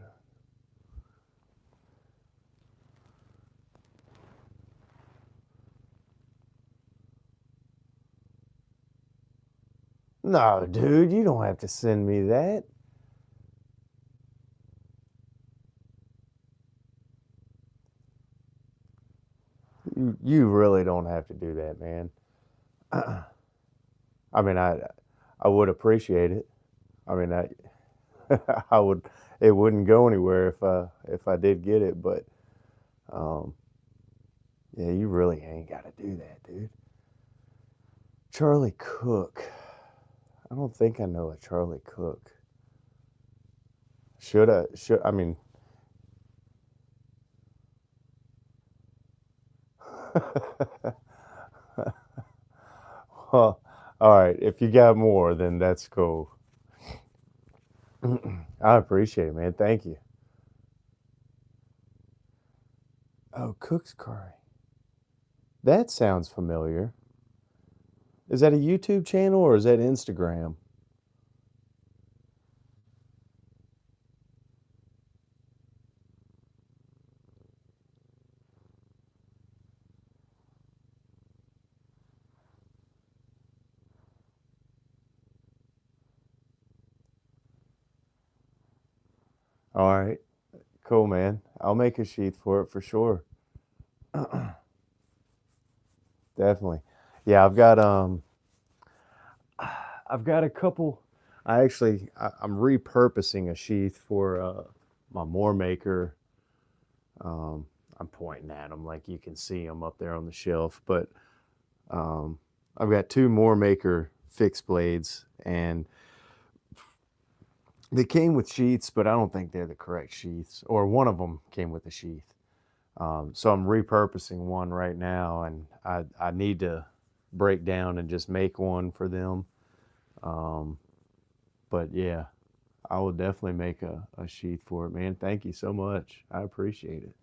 No, dude, you don't have to send me that. You really don't have to do that, man. I mean, I would appreciate it. I mean, I would. It wouldn't go anywhere if I did get it, but um, yeah, you really ain't got to do that, dude. Charlie Cook. I don't think I know a Charlie Cook. Should I? Should I mean? Well, all right. If you got more, then that's cool. I appreciate it, man. Thank you. Oh, Cook's Curry. That sounds familiar. Is that a YouTube channel or is that Instagram? All right. Cool, man. I'll make a sheath for it for sure. Definitely. Yeah, I've got a couple. I'm repurposing a sheath for my More Maker. Um, I'm pointing at them like you can see them up there on the shelf, but um, I've got two More Maker fixed blades, and they came with sheaths, but I don't think they're the correct sheaths. Or one of them came with a sheath. So I'm repurposing one right now, and I need to break down and just make one for them. Um, but yeah, I will definitely make a sheath for it, man. Thank you so much. I appreciate it.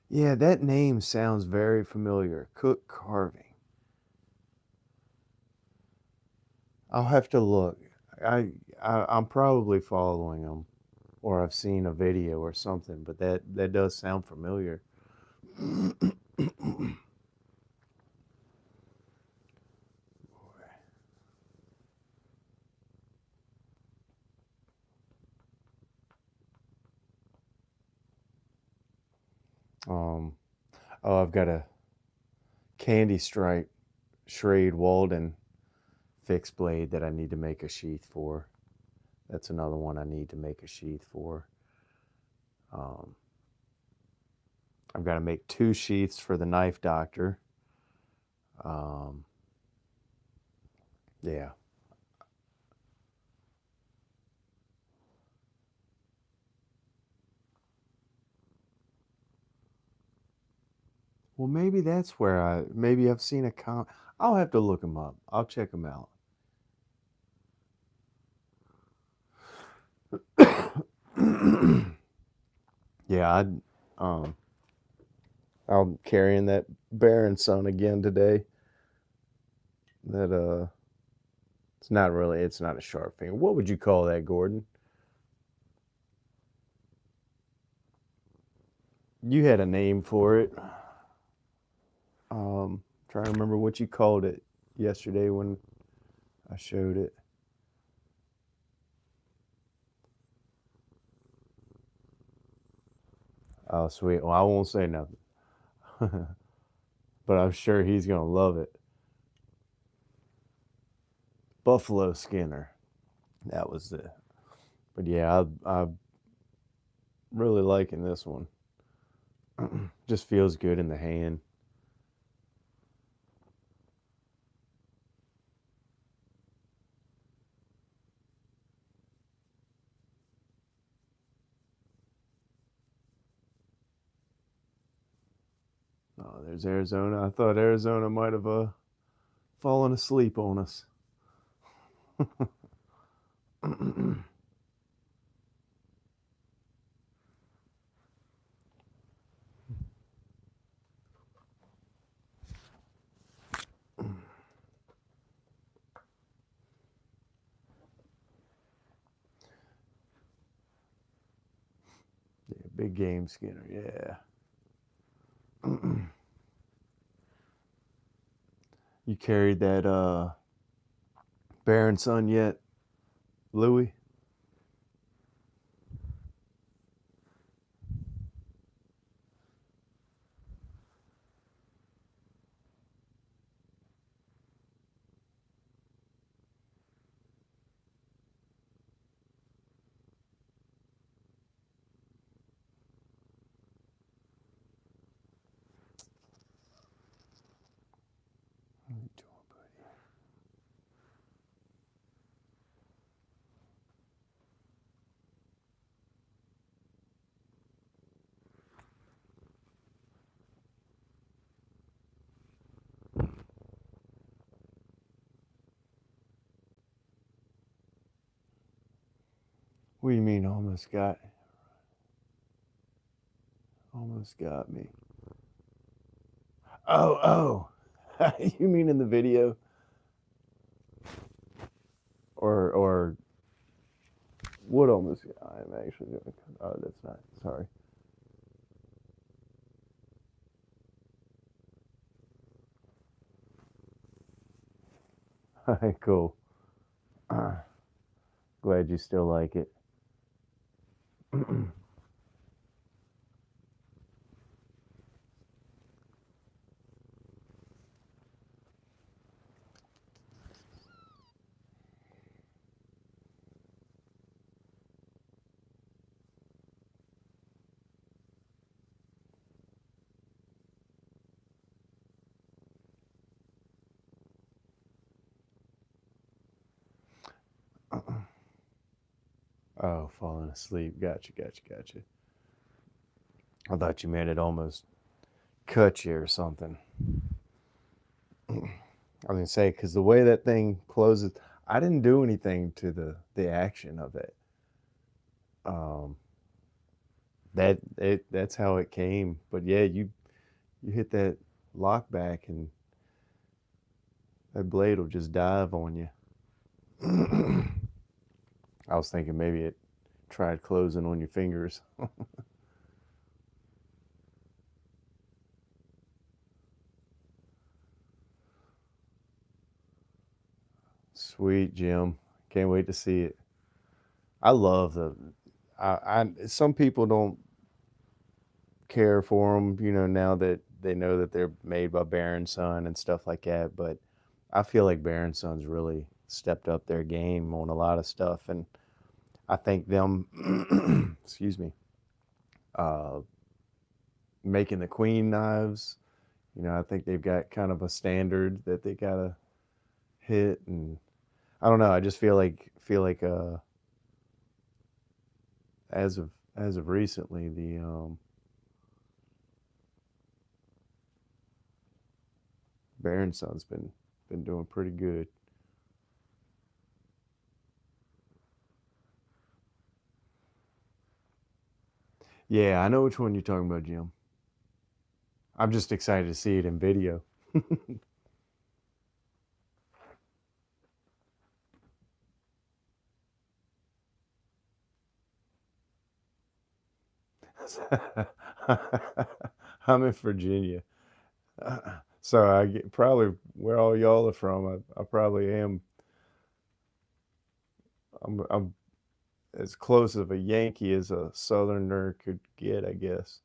Yeah, that name sounds very familiar. Cook Carving. I'll have to look. I'm probably following them, or I've seen a video or something. But that does sound familiar. um, oh, I've got a Candy Stripe Schrade Walden fixed blade that I need to make a sheath for. That's another one I need to make a sheath for. Um, I've got to make two sheaths for the Knife Doctor. Um, yeah. Well, maybe that's where maybe I've seen a I'll have to look them up. I'll check them out. Yeah, um, I'm carrying that Baron Sun again today. That it's not a sharp finger. What would you call that, Gordon? You had a name for it. Trying to remember what you called it yesterday when I showed it. Oh, sweet. Well, I won't say nothing, but I'm sure he's gonna love it. Buffalo Skinner. That was the. But yeah, I'm really liking this one. Just feels good in the hand. Oh, there's Arizona. I thought Arizona might have fallen asleep on us. Yeah, big game Skinner. Yeah. You carried that Baron Sun yet, Louis? What do you mean almost got me? Oh. You mean in the video? Or what almost I'm actually doing. Oh, that's not. Sorry. All right, cool. Glad you still like it. Oh, falling asleep. Gotcha. I thought you meant it almost cut you or something. I was gonna say because the way that thing closes, I didn't do anything to the action of it. Um, that's how it came. But yeah, you hit that lock back and that blade will just dive on you. I was thinking maybe it tried closing on your fingers. Sweet, Jim. Can't wait to see it. I love the. Some people don't care for them, now that they know that they're made by Bear and Son and stuff like that. But I feel like Bear and Son's really stepped up their game on a lot of stuff, and I think them, excuse me, uh, making the Queen knives. I think they've got kind of a standard that they gotta hit, and I don't know. I just feel like as of recently, the Bear and Son's been doing pretty good. Yeah, I know which one you're talking about, Jim. I'm just excited to see it in video. I'm in Virginia, so I get probably where all y'all are from. I probably am. I'm as close of a Yankee as a Southerner could get, I guess.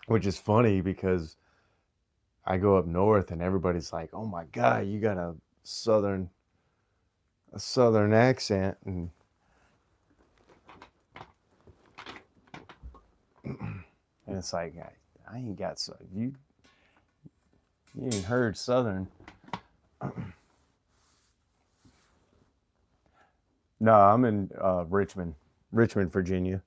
Which is funny because I go up north and everybody's like, "Oh my God, you got a southern accent," and it's like I ain't got you ain't heard southern. No, I'm in Richmond, Virginia.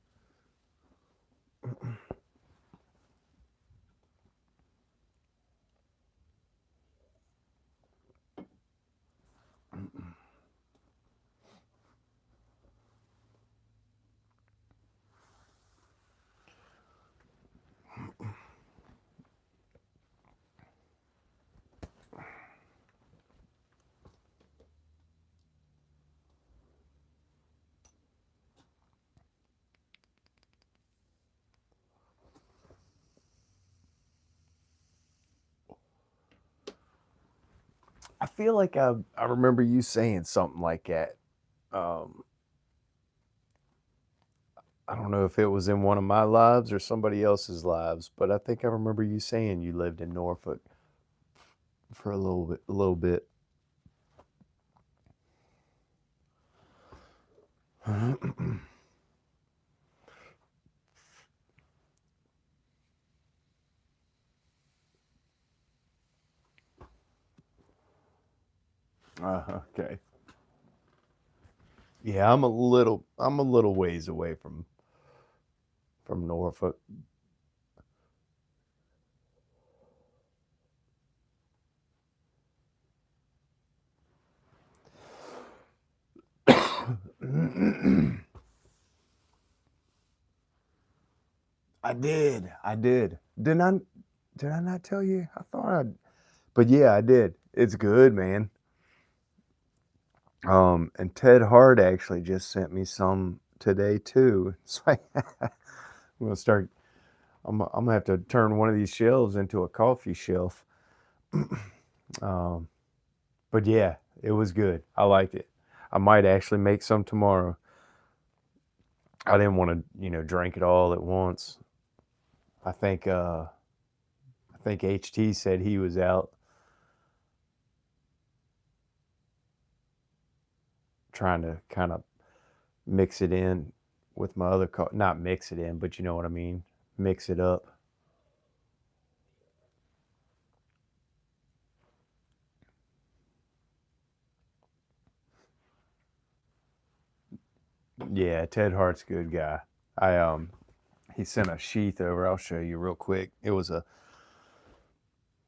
I feel like I remember you saying something like that. Um, I don't know if it was in one of my lives or somebody else's lives, but I think I remember you saying you lived in Norfolk for a little bit. A little bit. Okay. Yeah, I'm a little ways away from Norfolk. I did. I did. Did I not tell you? I thought I'd, but yeah, I did. It's good, man. And Ted Hart actually just sent me some today too. It's like I'm gonna start. I'm gonna have to turn one of these shelves into a coffee shelf. Um, but yeah, it was good. I liked it. I might actually make some tomorrow. I didn't want to, drink it all at once. I think HT said he was out trying to kind of mix it in with my other not mix it in, but you know what I mean, mix it up. Yeah, Ted Hart's a good guy. I He sent a sheath over. I'll show you real quick. It was a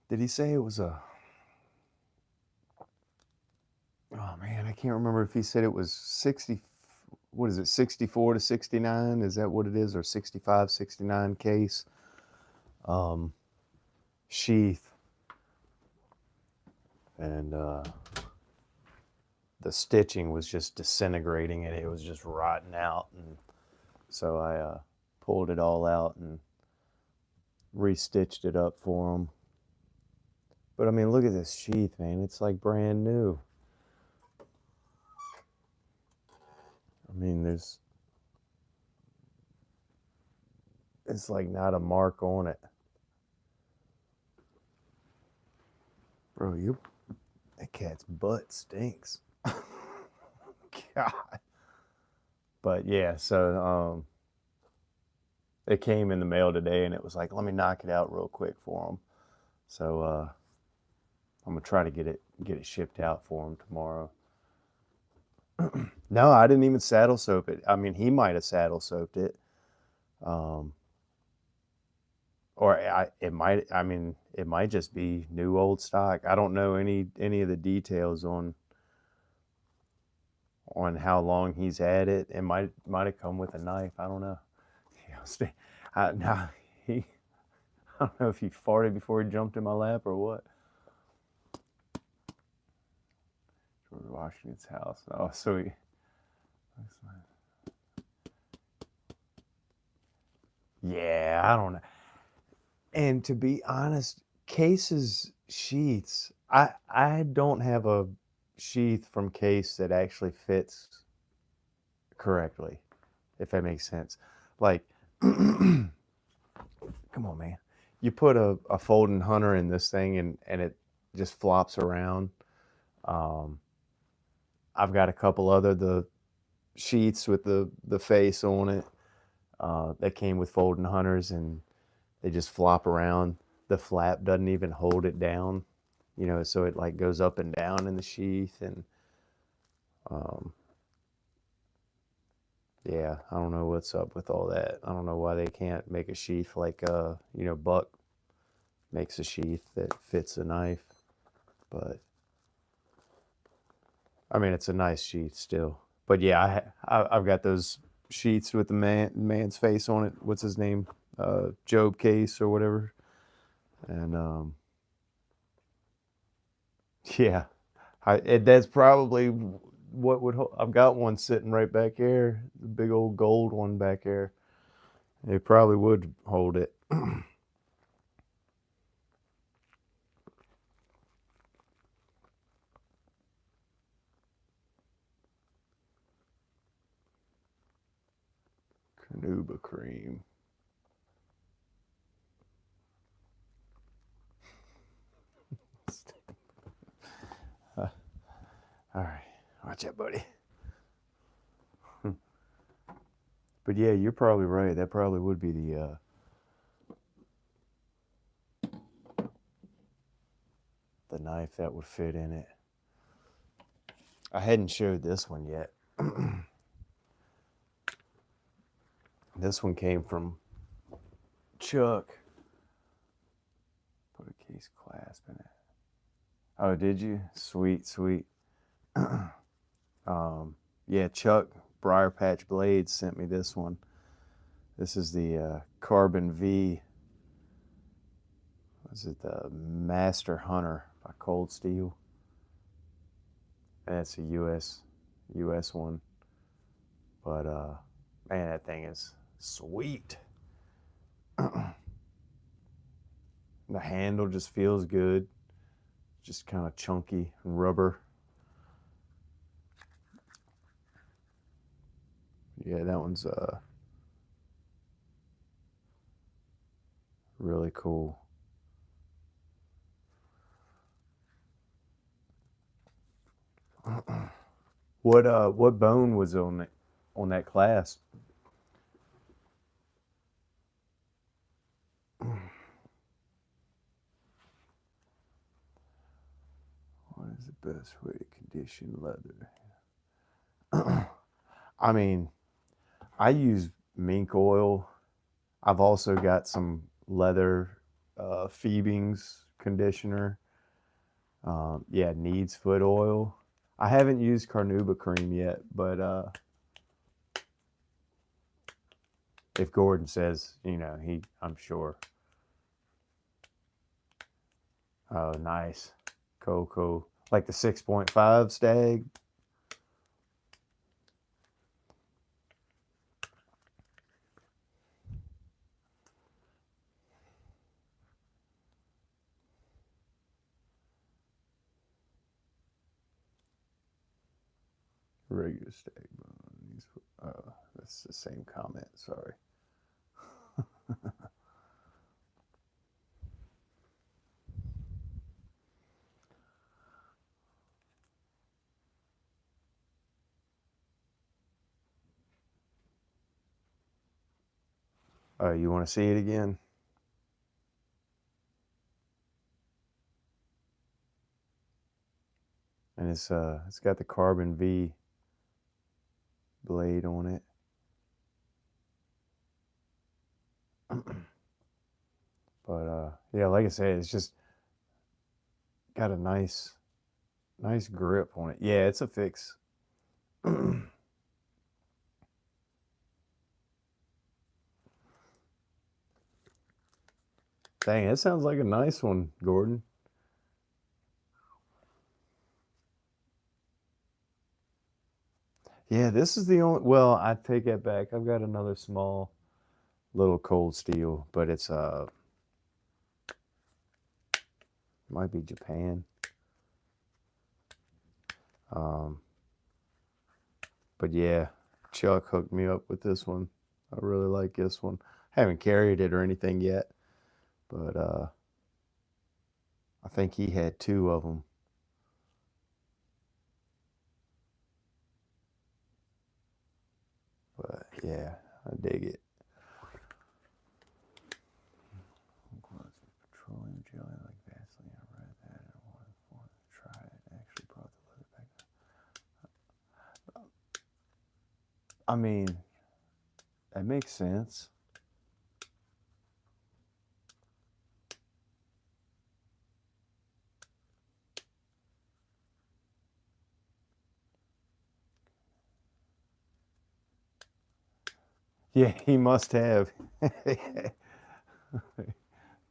Did he say it was a Oh man, I can't remember if he said it was 60, what is it, 64 to 69? Is that what it is, or 65, 69 case um sheath, and the stitching was just disintegrating and it was just rotting out, and so I pulled it all out and restitched it up for him. But I mean, look at this sheath, man. It's like brand new. I mean, it's like not a mark on it. Bro, that cat's butt stinks. God. But yeah, so it came in the mail today and it was like, let me knock it out real quick for him. So I'm gonna try to get it shipped out for him tomorrow. No, I didn't even saddle soap it. I mean, he might have saddle soaped it. Um, or it might. I mean, it might just be new old stock. I don't know any of the details on how long he's had it. It might have come with a knife. I don't know. Now he. I don't know if he farted before he jumped in my lap or what. George Washington's house. Oh, so he. Yeah, I don't know. And to be honest, cases sheaths, I don't have a sheath from Case that actually fits correctly, if that makes sense. Like, come on, man. You put a folding hunter in this thing and it just flops around. I've got a couple other the sheaths with the face on it that came with folding hunters, and they just flop around. The flap doesn't even hold it down, so it like goes up and down in the sheath. And um, yeah, I don't know what's up with all that. I don't know why they can't make a sheath like Buck makes a sheath that fits a knife. But I mean, it's a nice sheath still. But yeah, I've got those sheaths with the man's face on it. What's his name? Job Case or whatever. And yeah, that's probably what would I've got one sitting right back here, the big old gold one back here. It probably would hold it. Canuba cream. All right, watch out, buddy. But yeah, you're probably right. That probably would be the knife that would fit in it. I hadn't showed this one yet. This one came from Chuck. Put a case clasp in it. Oh, did you? Sweet, sweet. Yeah, Chuck Briar Patch Blades sent me this one. This is the Carbon V. Is it the Master Hunter by Cold Steel? And it's a US one. But man, that thing is sweet. The handle just feels good. Just kind of chunky and rubber. Yeah, that one's really cool. What bone was on that clasp? What is the best way to condition leather? I mean, I use mink oil. I've also got some leather Phoebings conditioner. Yeah, needs foot oil. I haven't used Carnauba cream yet, but if Gordon says, I'm sure. Oh, nice. Cool. Like the 6.5 Stag. Regular Stag bone. Oh, that's the same comment. Sorry. Oh, you want to see it again? And it's got the Carbon V blade on it. But yeah, like I said, it's just got a nice grip on it. Yeah, it's a fix. Dang, that sounds like a nice one, Gordon. Yeah, this is the only. Well, I take that back. I've got another small, little Cold Steel, but it's might be Japan. Um, but yeah, Chuck hooked me up with this one. I really like this one. Haven't carried it or anything yet, but I think he had two of them. But yeah, I dig it. Petroleum jelly like Vaseline. I read that. I wanted to try it. Actually brought the leather back. I mean, that makes sense. Yeah, he must have.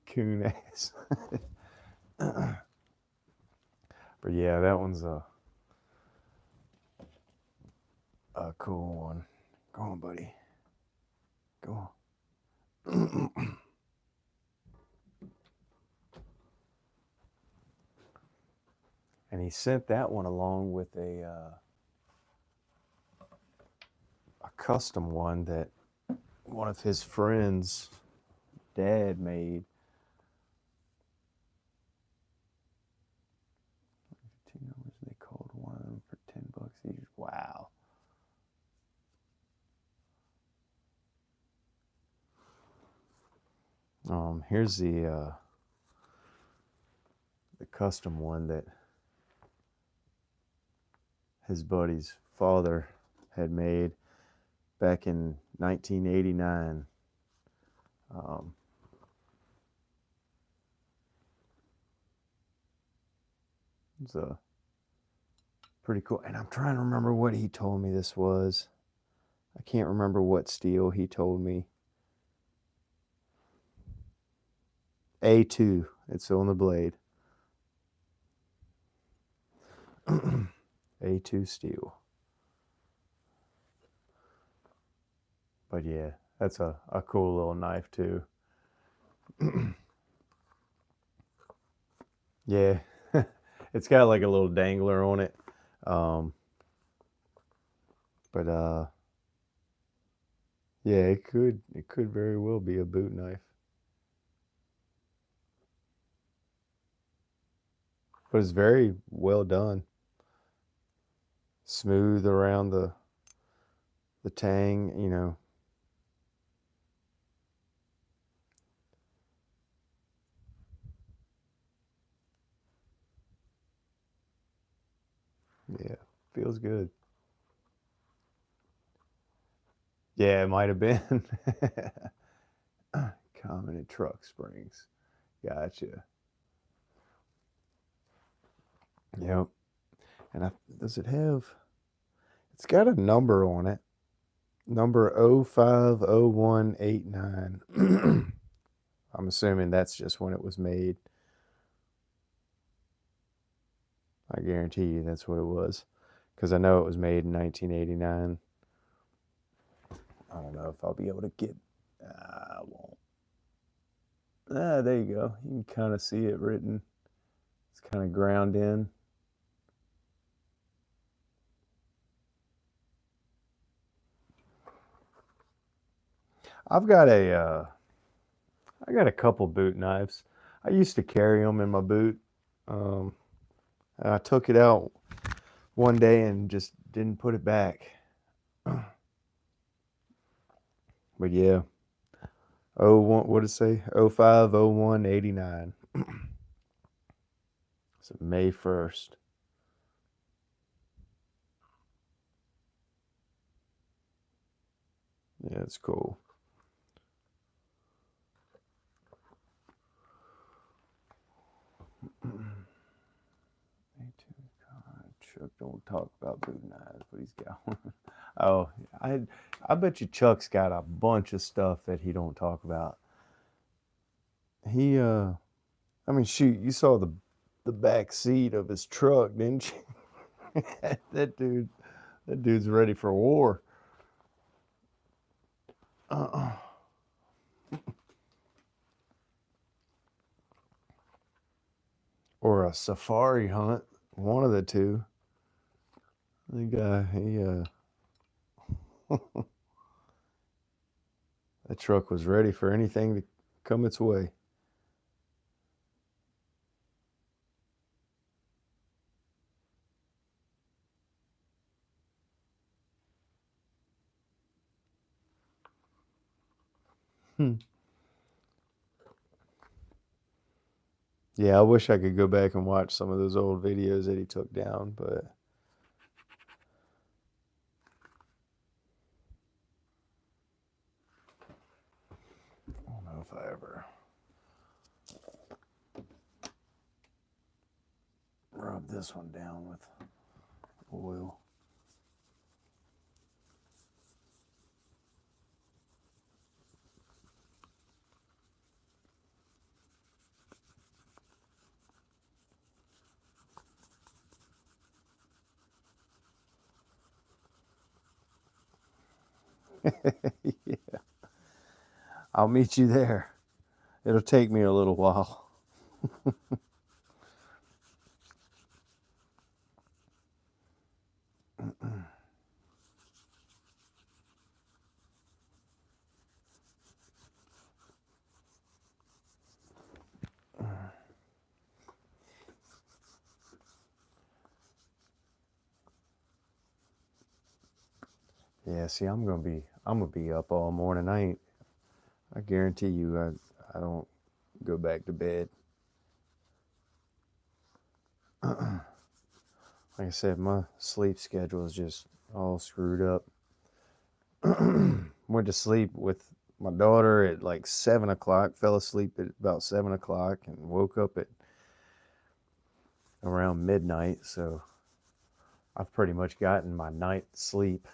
Coon ass. But yeah, that one's a cool one. Go on, buddy. Go on. And he sent that one along with a custom one that one of his friends' dad made. They called one of them for $10 each. Wow. Here's the custom one that his buddy's father had made back in 1989. It's a Pretty cool. And I'm trying to remember what he told me this was. I can't remember what steel he told me. A2. It's on the blade. A2 steel. But yeah, that's a cool little knife too. Yeah. It's got like a little dangler on it. But yeah, it could very well be a boot knife. But it's very well done. Smooth around the tang, you know. Yeah, feels good. Yeah, it might have been. Common in truck springs. Gotcha. Yep. And does it have? It's got a number on it. Number 050189. I'm assuming that's just when it was made. I guarantee you that's what it was. Because I know it was made in 1989. I don't know if I'll be able to get. I won't. There you go. You can kind of see it written. It's kind of ground in. I've got I got a couple boot knives. I used to carry them in my boot. And I took it out one day and just didn't put it back. But yeah, what did it say? 050189. So May 1st. Yeah, it's cool. Chuck don't talk about boot knives, but he's got one. Oh, I bet you Chuck's got a bunch of stuff that he don't talk about. He I mean shoot, you saw the back seat of his truck, didn't you? that dude's ready for war. Or a safari hunt, one of the two. The guy, that truck was ready for anything to come its way. Yeah, I wish I could go back and watch some of those old videos that he took down, but I don't know if I ever rub this one down with oil. Yeah, I'll meet you there. It'll take me a little while. Yeah, see, I'm gonna be up all morning. I guarantee you, I don't go back to bed. Like I said, my sleep schedule is just all screwed up. Went to sleep with my daughter at like 7 o'clock, fell asleep at about 7 o'clock, and woke up at around midnight. So I've pretty much gotten my night's sleep.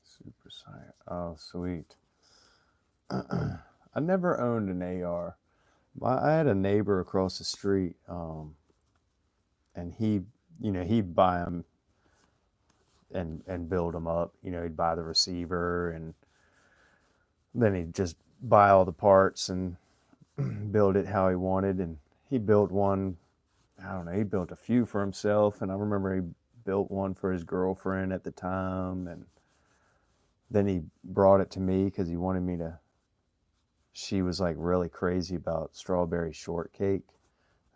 Super Saiyan. Oh, sweet. I never owned an AR. I had a neighbor across the street, and he'd buy them and build them up. He'd buy the receiver, and then he'd just buy all the parts and build it how he wanted. And he built one. I don't know. He built a few for himself, and I remember he built one for his girlfriend at the time, and then he brought it to me because he wanted me to. She was like really crazy about strawberry shortcake.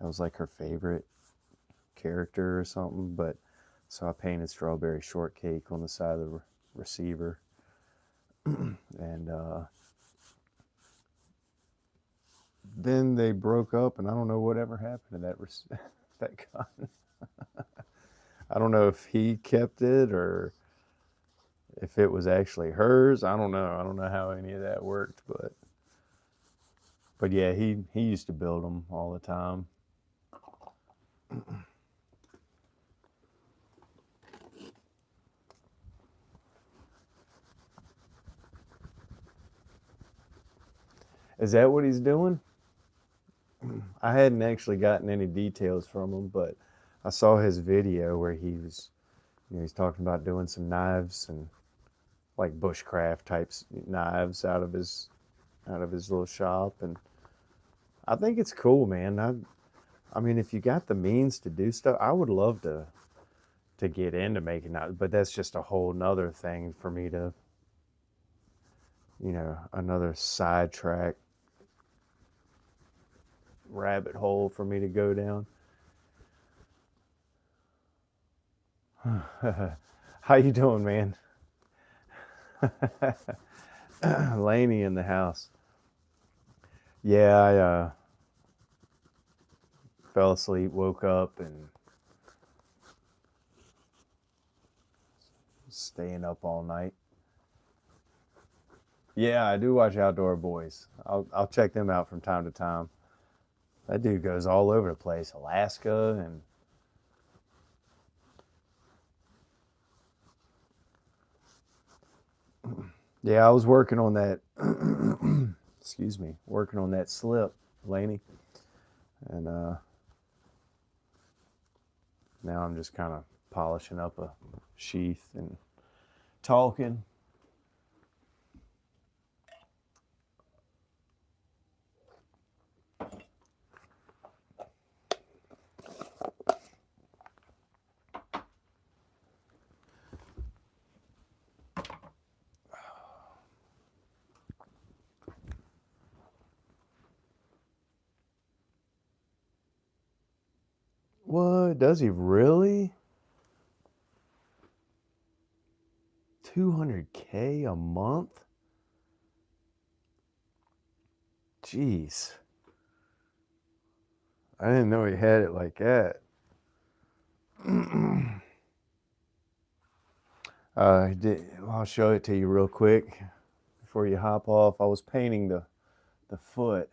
That was like her favorite character or something. But so I painted strawberry shortcake on the side of the receiver, and then they broke up, and I don't know whatever happened to that that gun. I don't know if he kept it or if it was actually hers. I don't know. I don't know how any of that worked, but yeah, he used to build them all the time. Is that what he's doing? I hadn't actually gotten any details from him, but I saw his video where he's talking about doing some knives and like bushcraft types knives out of his little shop, and I think it's cool, man. I mean, if you got the means to do stuff, I would love to get into making knives, but that's just a whole nother thing for me to, another sidetrack rabbit hole for me to go down. How you doing, man? Laney in the house. Yeah, I fell asleep, woke up, and staying up all night. Yeah, I do watch Outdoor Boys. I'll check them out from time to time. That dude goes all over the place, Alaska, and yeah, I was working on that. Excuse me, working on that slip, Laney, and now I'm just kind of polishing up a sheath and talking. What does he really? 200K a month? Jeez, I didn't know he had it like that. I'll show it to you real quick before you hop off. I was painting the foot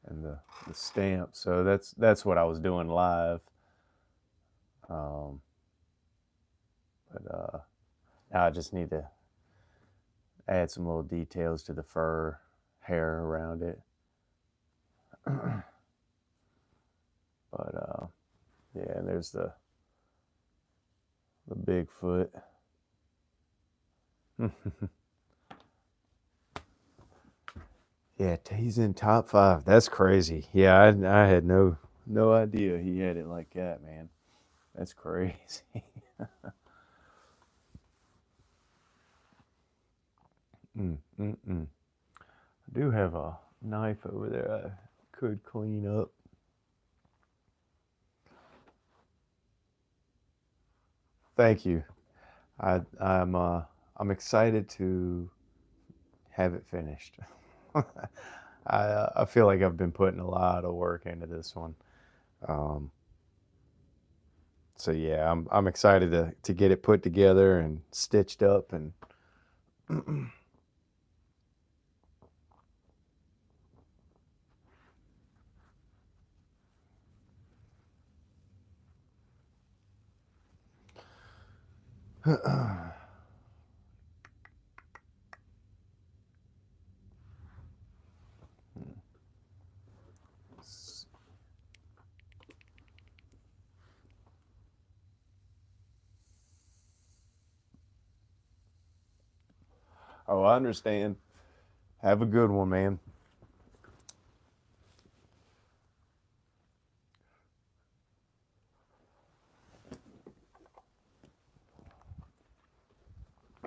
and the stamp, so that's what I was doing live. Um, but now I just need to add some little details to the fur hair around it. But yeah, there's the Bigfoot. Yeah, he's in top 5. That's crazy. Yeah, I had no idea he had it like that, man. That's crazy. mm, mm, mm. I do have a knife over there I could clean up. Thank you. I'm excited to have it finished. I feel like I've been putting a lot of work into this one. Um, So yeah, I'm excited to get it put together and stitched up and Oh, I understand. Have a good one, man.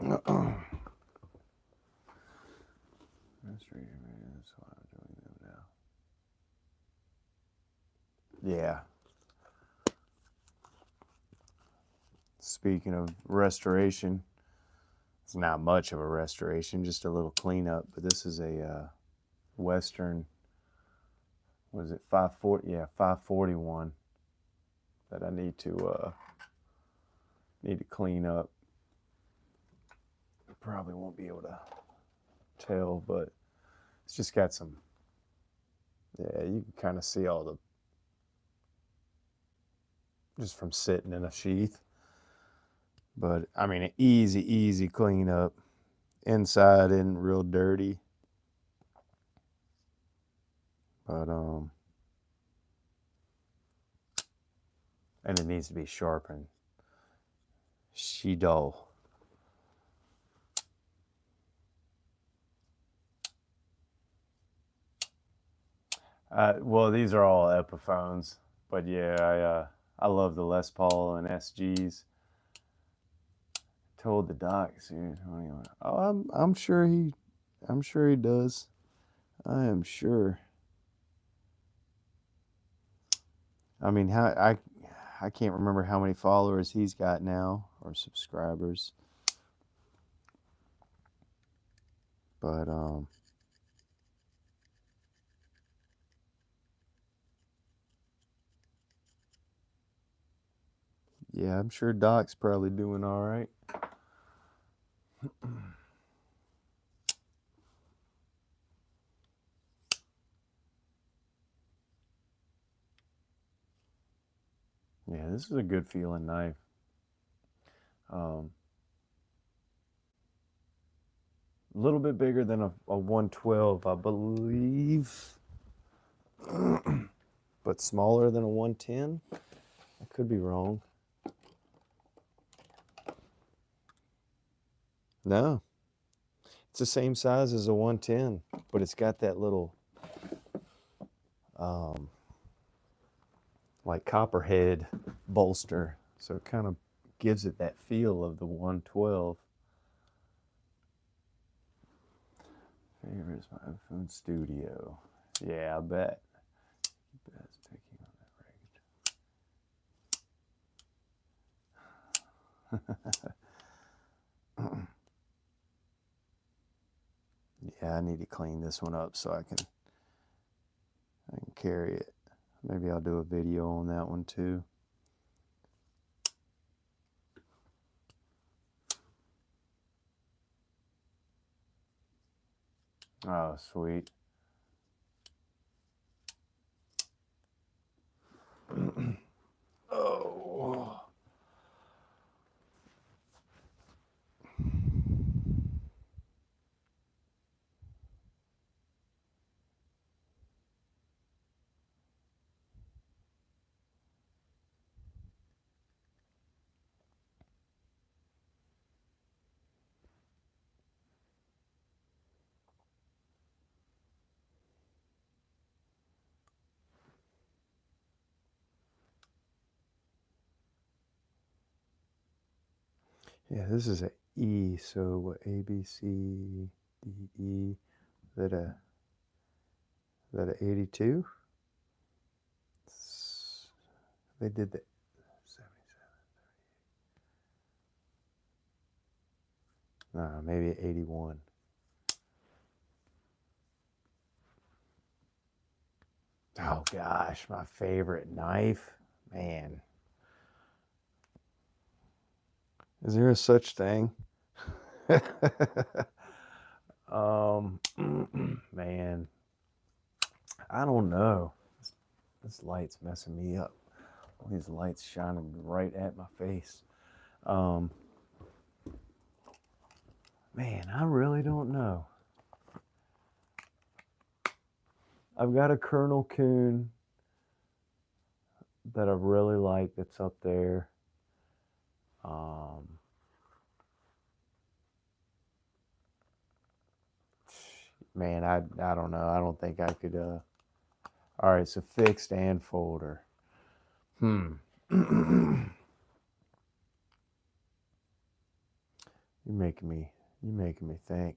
That's what I'm doing now. Yeah. Speaking of restoration, it's not much of a restoration, just a little cleanup. But this is a Western. What is it? 540. Yeah, 541 that I need to clean up. Probably won't be able to tell, but it's just got some. Yeah, you can kind of see all the just from sitting in a sheath. But I mean, an easy cleanup. Inside isn't real dirty, but and it needs to be sharpened. She dull. Well, these are all Epiphones, but yeah, I love the Les Paul and SGs. Told the doc, oh, I'm sure he does. I am sure. I mean, I can't remember how many followers he's got now or subscribers, but yeah, I'm sure Doc's probably doing all right. Yeah, this is a good feeling knife. A little bit bigger than a 112, I believe, but smaller than a 110. I could be wrong. No, it's the same size as a 110, but it's got that little like copperhead bolster, so it kind of gives it that feel of the 112. Favorites my iPhone Studio. Yeah, I bet. That's picking on that rate. Yeah, I need to clean this one up so I can carry it. Maybe I'll do a video on that one too. Oh, sweet. Oh. Yeah, this is a E, so what, A, B, C, D, E, is that a 82? They did the 77. No, maybe 81. Oh gosh, my favorite knife, man. Is there a such thing? Man, I don't know. This light's messing me up. All these lights shining right at my face. Man, I really don't know. I've got a Colonel Coon that I really like that's up there. Man, I don't know. I don't think I could. All right, so fixed and folder. You're making me think.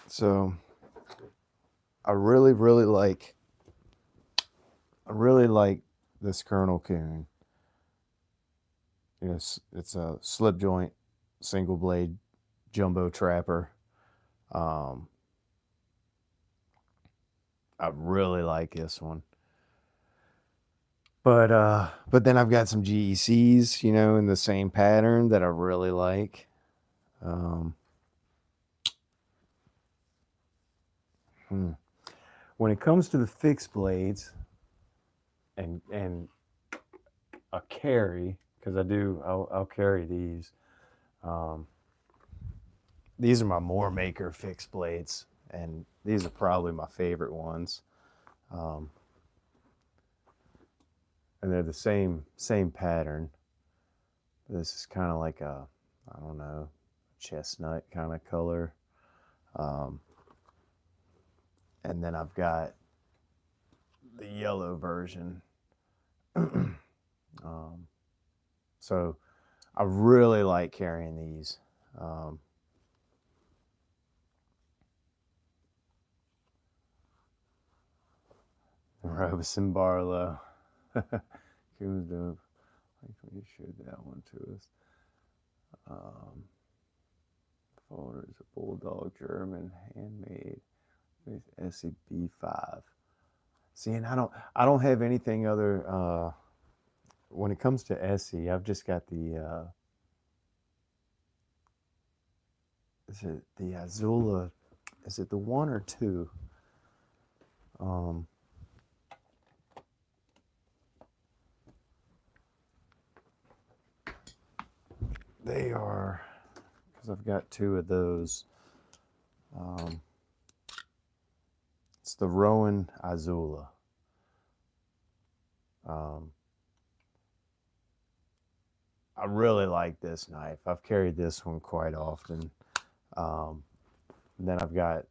So I really like this Colonel Coon. You know, it's a slip joint, single blade, jumbo trapper. I really like this one. But then I've got some GECs, you know, in the same pattern that I really like. When it comes to the fixed blades and a carry, because I'll carry these. These are my More Maker fixed blades, and these are probably my favorite ones. And they're the same pattern. This is kind of like a, I don't know, chestnut kind of color. And then I've got the yellow version. So I really like carrying these. Robeson Barlow. Coons dope. I think we showed that one to us. Folder is a Bulldog German handmade with SCB5. See, and I don't have anything other. When it comes to Essie, I've just got the. Is it the Azula? Is it the 1 or 2? They are, because I've got 2 of those. It's the Rowan Azula. I really like this knife. I've carried this one quite often. Then I've got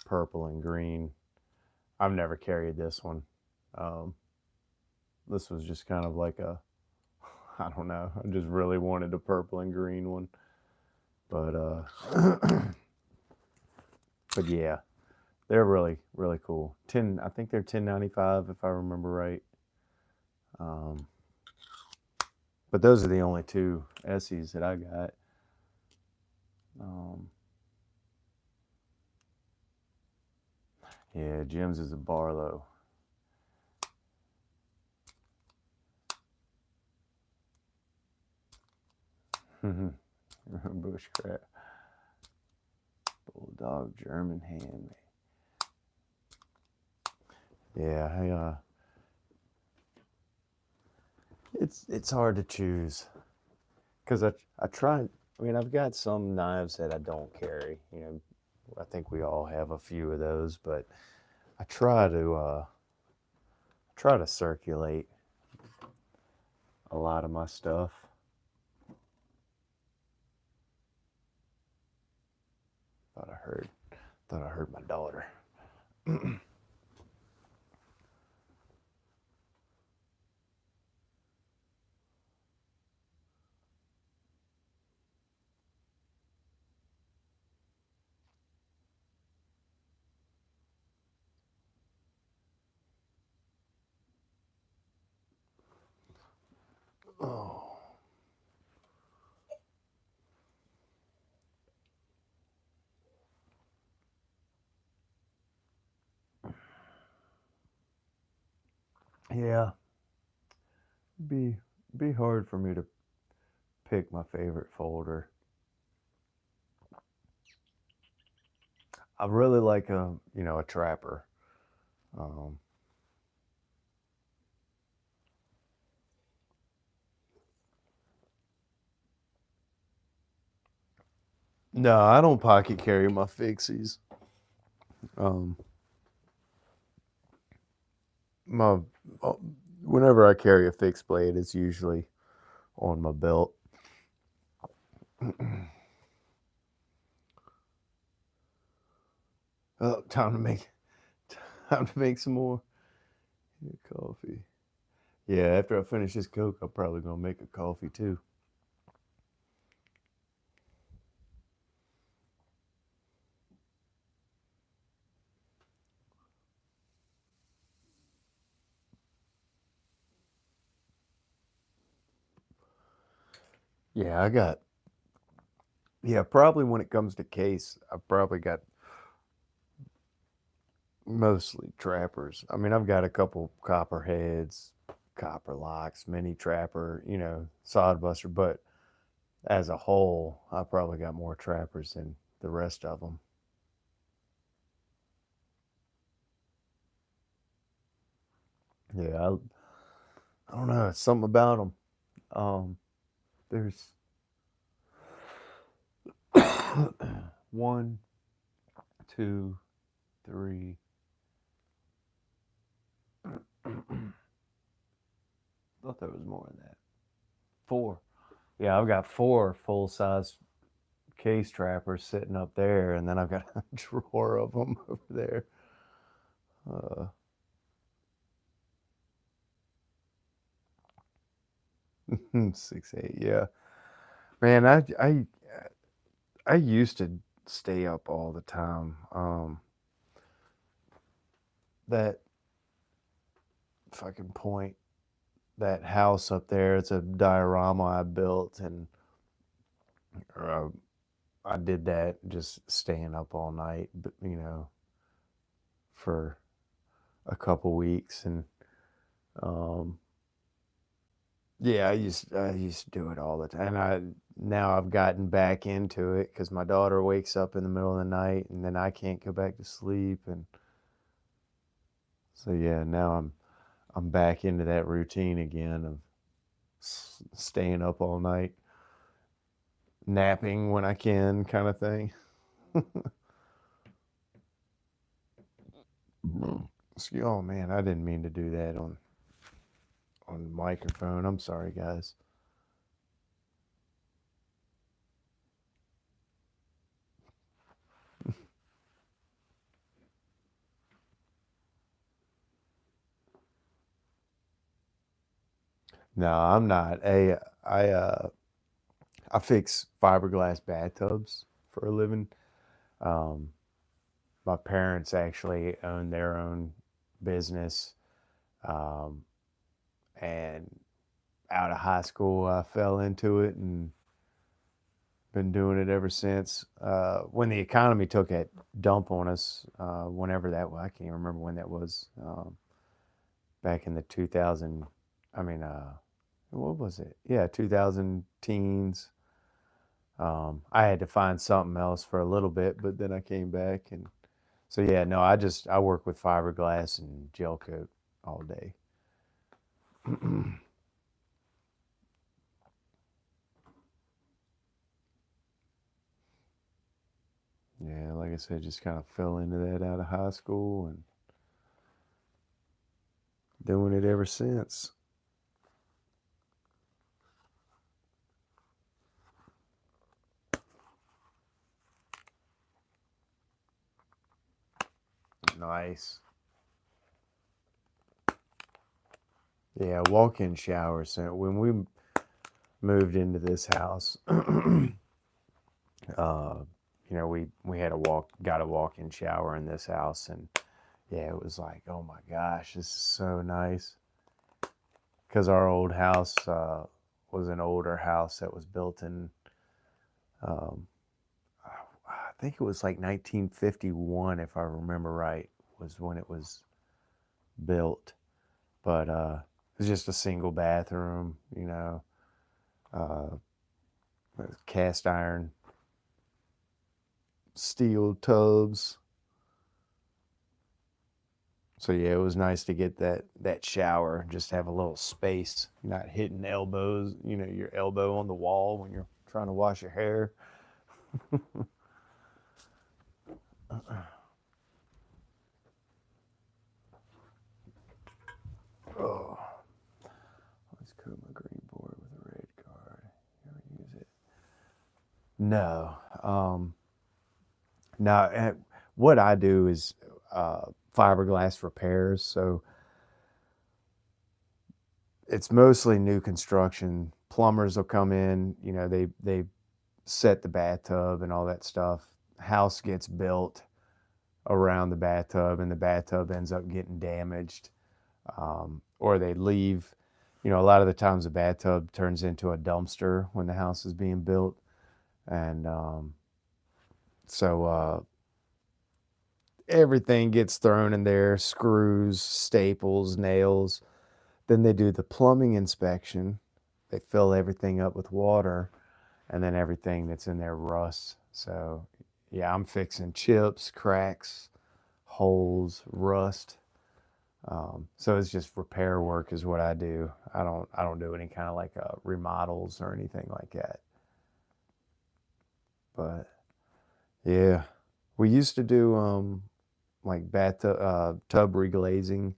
purple and green. I've never carried this one. This was just kind of like a, I don't know. I just really wanted a purple and green one. But but yeah, they're really cool. I think they're $10.95 if I remember right. But those are the only 2 Essies that I got. Yeah, Jim's is a Barlow. Bushcraft. Bulldog German handmade. Yeah, it's hard to choose because I tried. I mean, I've got some knives that I don't carry. You know, I think we all have a few of those, but I try to circulate a lot of my stuff. Thought I heard my daughter. Oh. Yeah, be be hard for me to pick my favorite folder. I really like a trapper. Um, no, I don't pocket carry my fixies. Um, my uh, Whenever I carry a fixed blade, it's usually on my belt. Oh, time to make some more coffee. Yeah, after I finish this Coke, I'm probably gonna make a coffee too. Yeah, probably when it comes to case, I've probably got mostly trappers. I mean, I've got a couple copperheads, copper locks, mini trapper, sodbuster, but as a whole, I probably got more trappers than the rest of them. Yeah, I don't know. It's something about them. There's one, two, three. Thought there was more than that. Four. Yeah, I've got four full size case trappers sitting up there, and then I've got a drawer of them over there. Uh, 6'8". Yeah, man. I used to stay up all the time. That fucking point, that house up there. It's a diorama I built, and uh, I did that just staying up all night. But for a couple weeks, and um, yeah, I used to do it all the time. And now I've gotten back into it because my daughter wakes up in the middle of the night, and then I can't go back to sleep, and so yeah, now I'm back into that routine again of staying up all night, napping when I can, kind of thing. Oh man, I didn't mean to do that on the microphone. I'm sorry, guys. No, I'm not. I fix fiberglass bathtubs for a living. Um, my parents actually own their own business, um, and out of high school, I fell into it and been doing it ever since. When the economy took a dump on us, whenever that was, I can't remember when that was. Back in the 2000, I mean, what was it? Yeah, 2000 teens. I had to find something else for a little bit, but then I came back, and so yeah, no, I work with fiberglass and gel coat all day. Yeah, like I said, just kind of fell into that out of high school and doing it ever since. Nice. Yeah, walk-in showers. So when we moved into this house, uh, we had got a walk-in shower in this house, and yeah, it was like, oh my gosh, this is so nice. Because our old house, was an older house that was built in, um, I think it was like 1951, if I remember right, was when it was built. But it was just a single bathroom, uh, cast iron, steel tubs. So yeah, it was nice to get that shower, just have a little space, not hitting elbows, your elbow on the wall when you're trying to wash your hair. Oh, let's coat my green board with a red card. You ever use it? No. No. What I do is fiberglass repairs. So it's mostly new construction. Plumbers will come in, they set the bathtub and all that stuff. House gets built around the bathtub, and the bathtub ends up getting damaged, or they leave. A lot of the times the bathtub turns into a dumpster when the house is being built, and so everything gets thrown in there: screws, staples, nails. Then they do the plumbing inspection. They fill everything up with water, and then everything that's in there rusts. So yeah, I'm fixing chips, cracks, holes, rust. So it's just repair work is what I do. I don't do any kind of like remodels or anything like that. But yeah, we used to do like bathtub tub reglazing,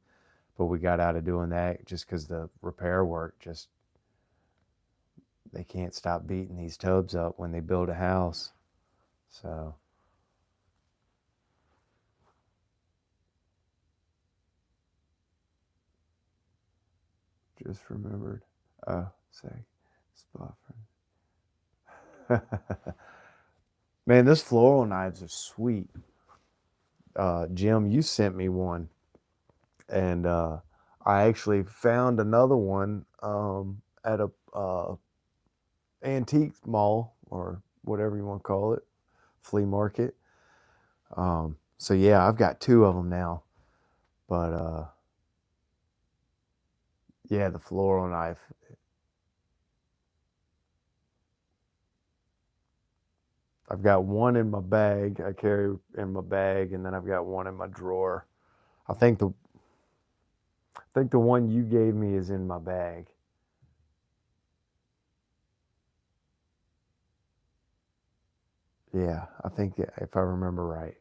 but we got out of doing that just because the repair work just, they can't stop beating these tubs up when they build a house. So just remembered. Oh, say spot for. Man, those floral knives are sweet. Jim, you sent me one, and I actually found another one at a antique mall, or whatever you want to call it, flea market. So yeah, I've got two of them now. But yeah, the floral knife. I've got one in my bag. I carry in my bag, and then I've got one in my drawer. I think the one you gave me is in my bag. Yeah, I think if I remember right.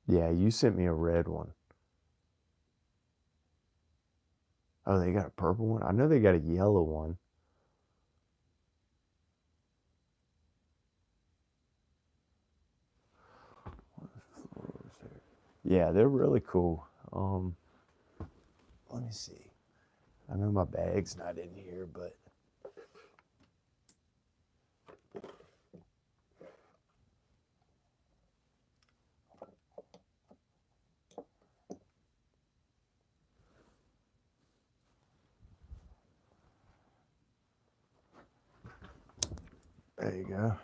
Yeah, you sent me a red one. Oh, they got a purple one? I know they got a yellow one. Yeah, they're really cool. Let me see. I know my bag's not in here, but there you go.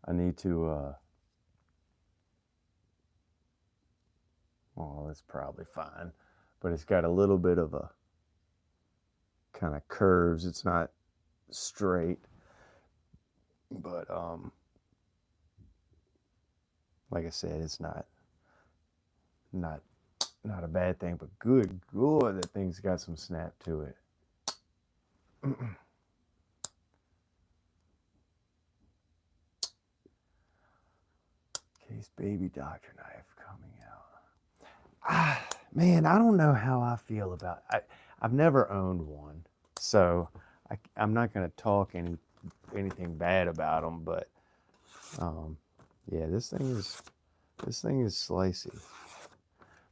I need to well, it's probably fine, but it's got a little bit of a kind of curves. It's not straight, but like I said, it's not not a bad thing, but good that thing's got some snap to it. Case baby doctor knife coming out. Man, I don't know how I feel about I've never owned one, so I'm not going to talk anything bad about them. But um, yeah, this thing is slicey.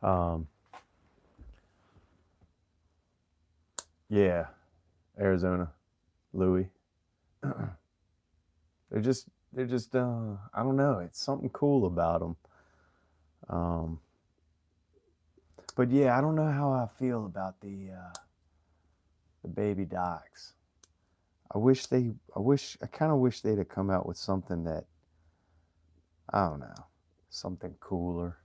Um, yeah, Arizona, Louis. they're just I don't know. It's something cool about them. Um, But yeah, I don't know how I feel about the baby docks. I kind of wish they'd have come out with something that, I don't know, something cooler.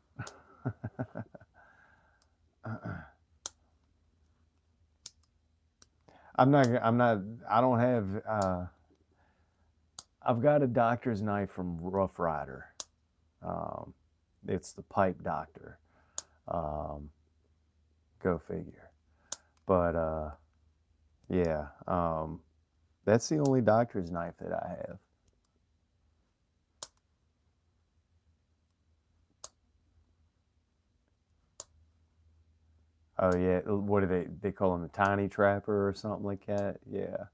I don't have, I've got a doctor's knife from Rough Rider. Um, it's the pipe doctor. Um, go figure. But yeah, that's the only doctor's knife that I have. Oh yeah, what do they call him, the tiny trapper or something like that? Yeah.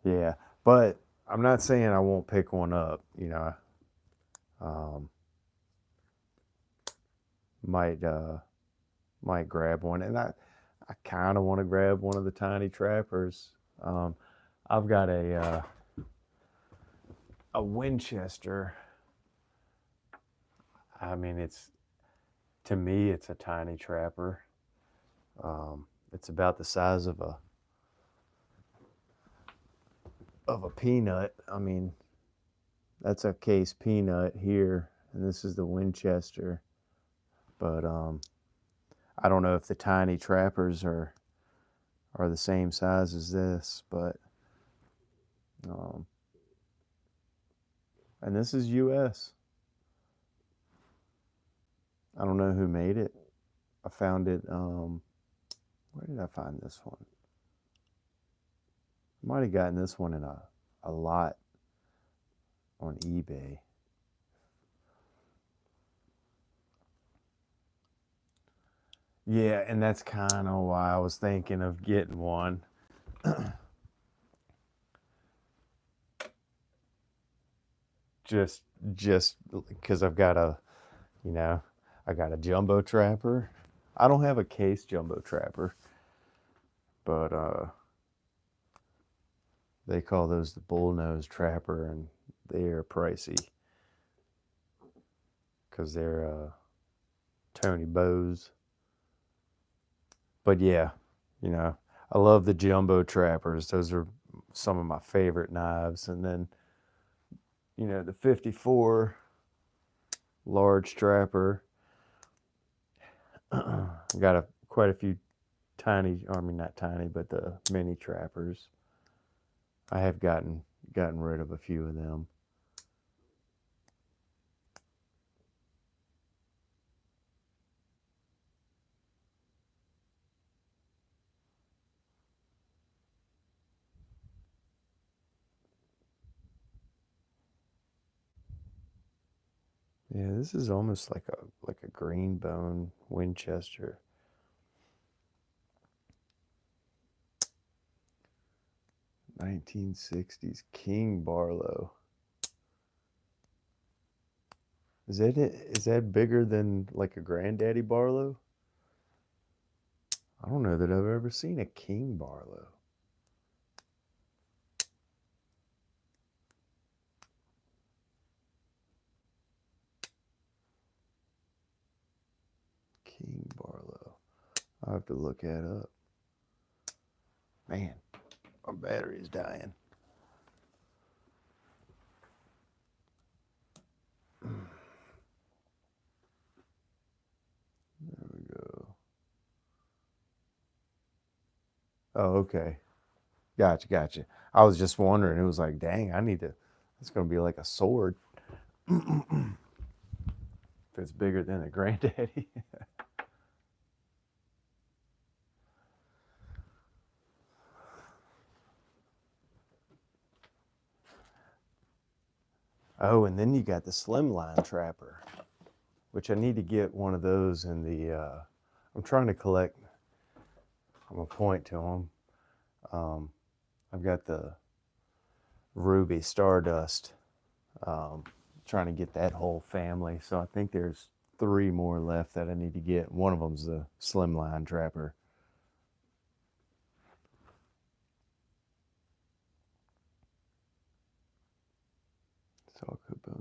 Yeah, but I'm not saying I won't pick one up. Um, might might grab one, and I kind of want to grab one of the tiny trappers. Um, I've got a Winchester. I mean, to me, it's a tiny trapper. It's about the size of a peanut. I mean, that's a case peanut here, and this is the Winchester. But I don't know if the tiny trappers are the same size as this, but um, and this is U.S. I don't know who made it. I found it. Where did I find this one? I might have gotten this one in a lot on eBay. Yeah, and that's kind of why I was thinking of getting one. just just because you know, I got a jumbo trapper. I don't have a case jumbo trapper, but they call those the bullnose trapper, and they are pricey because they're Tony Bose. But yeah, you know, I love the jumbo trappers. Those are some of my favorite knives. And then, the 54 large trapper. Got quite a few tiny, I mean not tiny, but the mini trappers. I have gotten rid of a few of them. Yeah, this is almost like a green bone Winchester. 1960s King Barlow. Is that it? Is that bigger than like a Granddaddy Barlow? I don't know that I've ever seen a King Barlow. King Barlow. I'll have to look that up. Man, my battery's dying. There we go. Oh, okay. Gotcha. I was just wondering. It was like, dang, it's going to be like a sword. If it's bigger than a Granddaddy. Oh, and then you got the Slimline Trapper, which I need to get one of those in I'm trying to collect. I'm going to point to them. I've got the Ruby Stardust. Trying to get that whole family. So I think there's 3 more left that I need to get. One of them's the Slimline Trapper.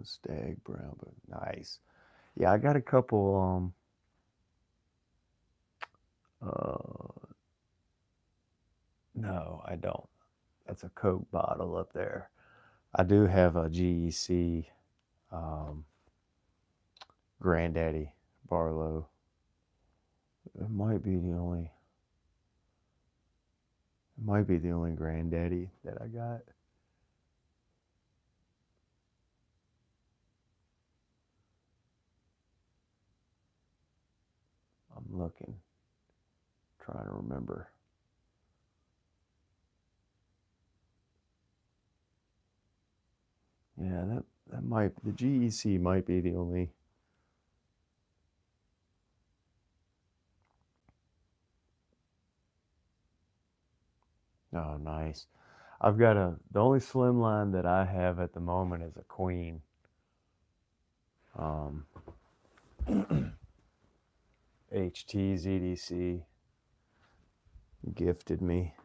Stag brown, but nice. Yeah, I got a couple. No, I don't. That's a Coke bottle up there. I do have a GEC um, Granddaddy Barlow. It might be the only. It might be the only Granddaddy that I got. I'm looking, trying to remember. Yeah, that might the GEC might be the only. Oh, nice. I've got the only slimline that I have at the moment is a Queen. Um, HTZDC gifted me.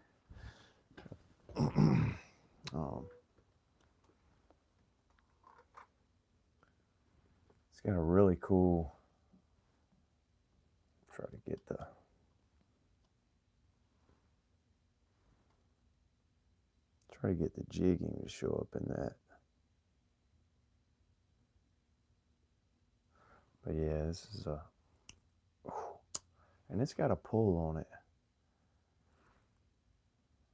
It's got a really cool. Try to get the. Try to get the jigging to show up in that. But yeah, this is a. And it's got a pull on it.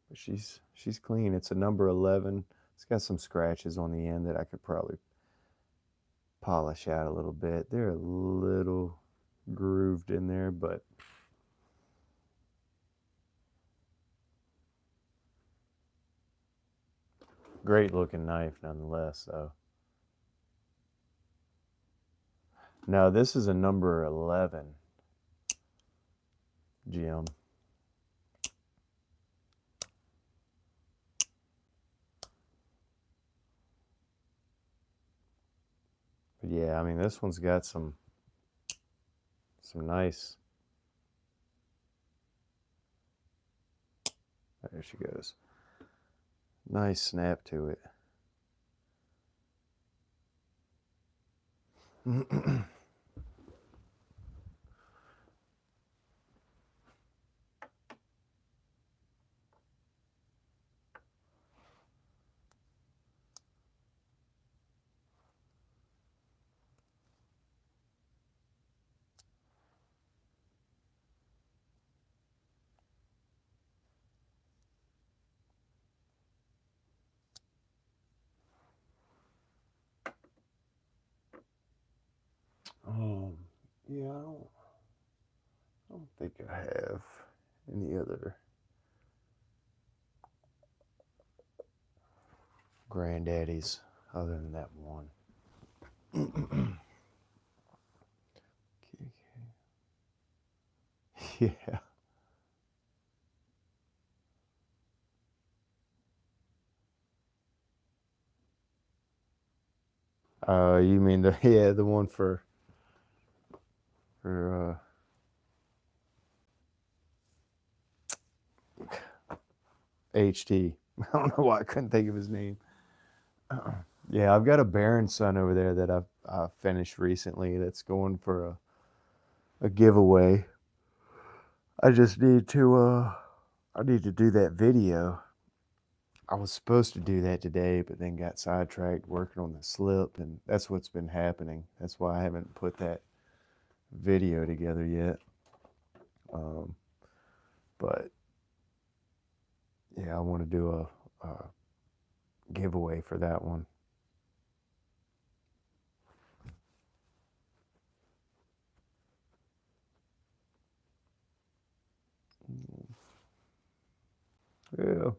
But she's clean. It's a number 11. It's got some scratches on the end that I could probably polish out a little bit. They're a little grooved in there, but great looking knife nonetheless, though. No, this is a number 11, Jim. But yeah, I mean, this one's got some nice. There she goes. Nice snap to it. Yeah, I don't think I have any other granddaddies other than that one. Yeah. You mean the one for HT. I don't know why I couldn't think of his name. Yeah, I've got a Baron Son over there that I've finished recently. That's going for a giveaway. I just need to do that video. I was supposed to do that today, but then got sidetracked working on the slip, and that's what's been happening. That's why I haven't put that video together yet. But yeah, I want to do a giveaway for that one. Yeah.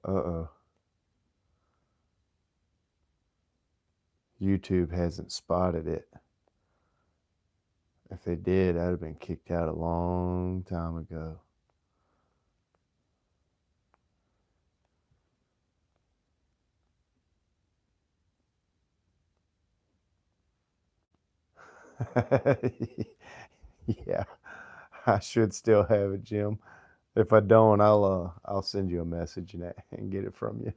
Uh-oh. YouTube hasn't spotted it. If they did, I'd have been kicked out a long time ago. Yeah, I should still have it, Jim. If I don't, I'll send you a message and get it from you.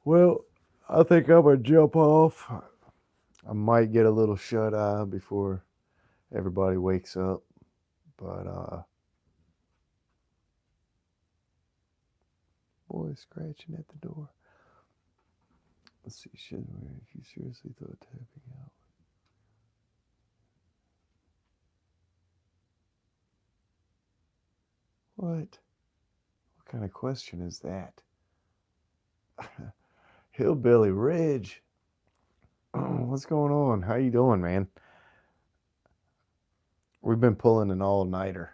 Well, I think I'm gonna jump off. I might get a little shut eye before everybody wakes up, but boy, scratching at the door. Let's see, should we? If you seriously thought tapping out. What? What kind of question is that? Hillbilly Ridge. What's going on? How you doing, man? We've been pulling an all-nighter.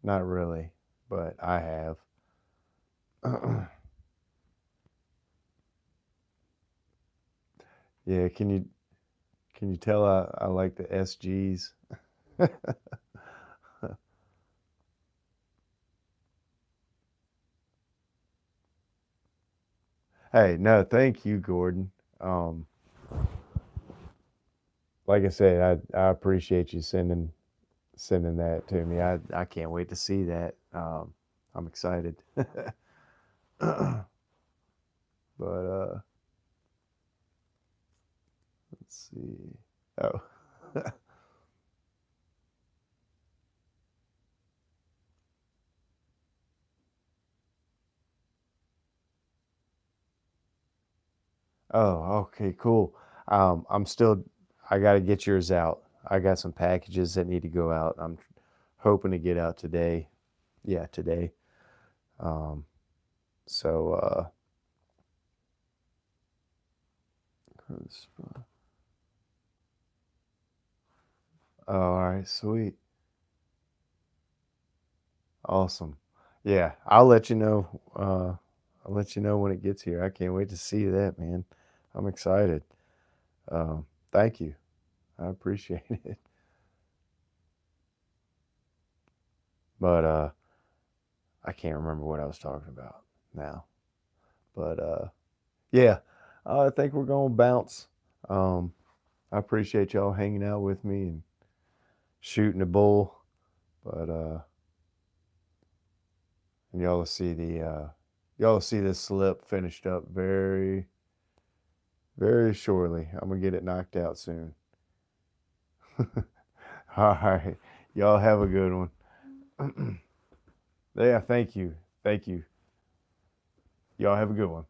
Not really, but I have. Yeah, can you tell I like the SGs? Hey, no, thank you, Gordon. Um, like I said, I appreciate you sending that to me. I can't wait to see that. I'm excited. But let's see. Oh. Oh, okay, cool. I'm still I got to get yours out. I got some packages that need to go out. I'm hoping to get out today. Yeah, today. Um, so oh, all right, sweet. Awesome. Yeah, I'll let you know when it gets here. I can't wait to see that, man. I'm excited. Thank you. I appreciate it. But I can't remember what I was talking about now. But yeah, I think we're gonna bounce. Um, I appreciate y'all hanging out with me and shooting the bull. But and y'all will see this slip finished up very, very shortly. I'm gonna get it knocked out soon. All right. Y'all have a good one. Yeah, thank you. Thank you. Y'all have a good one.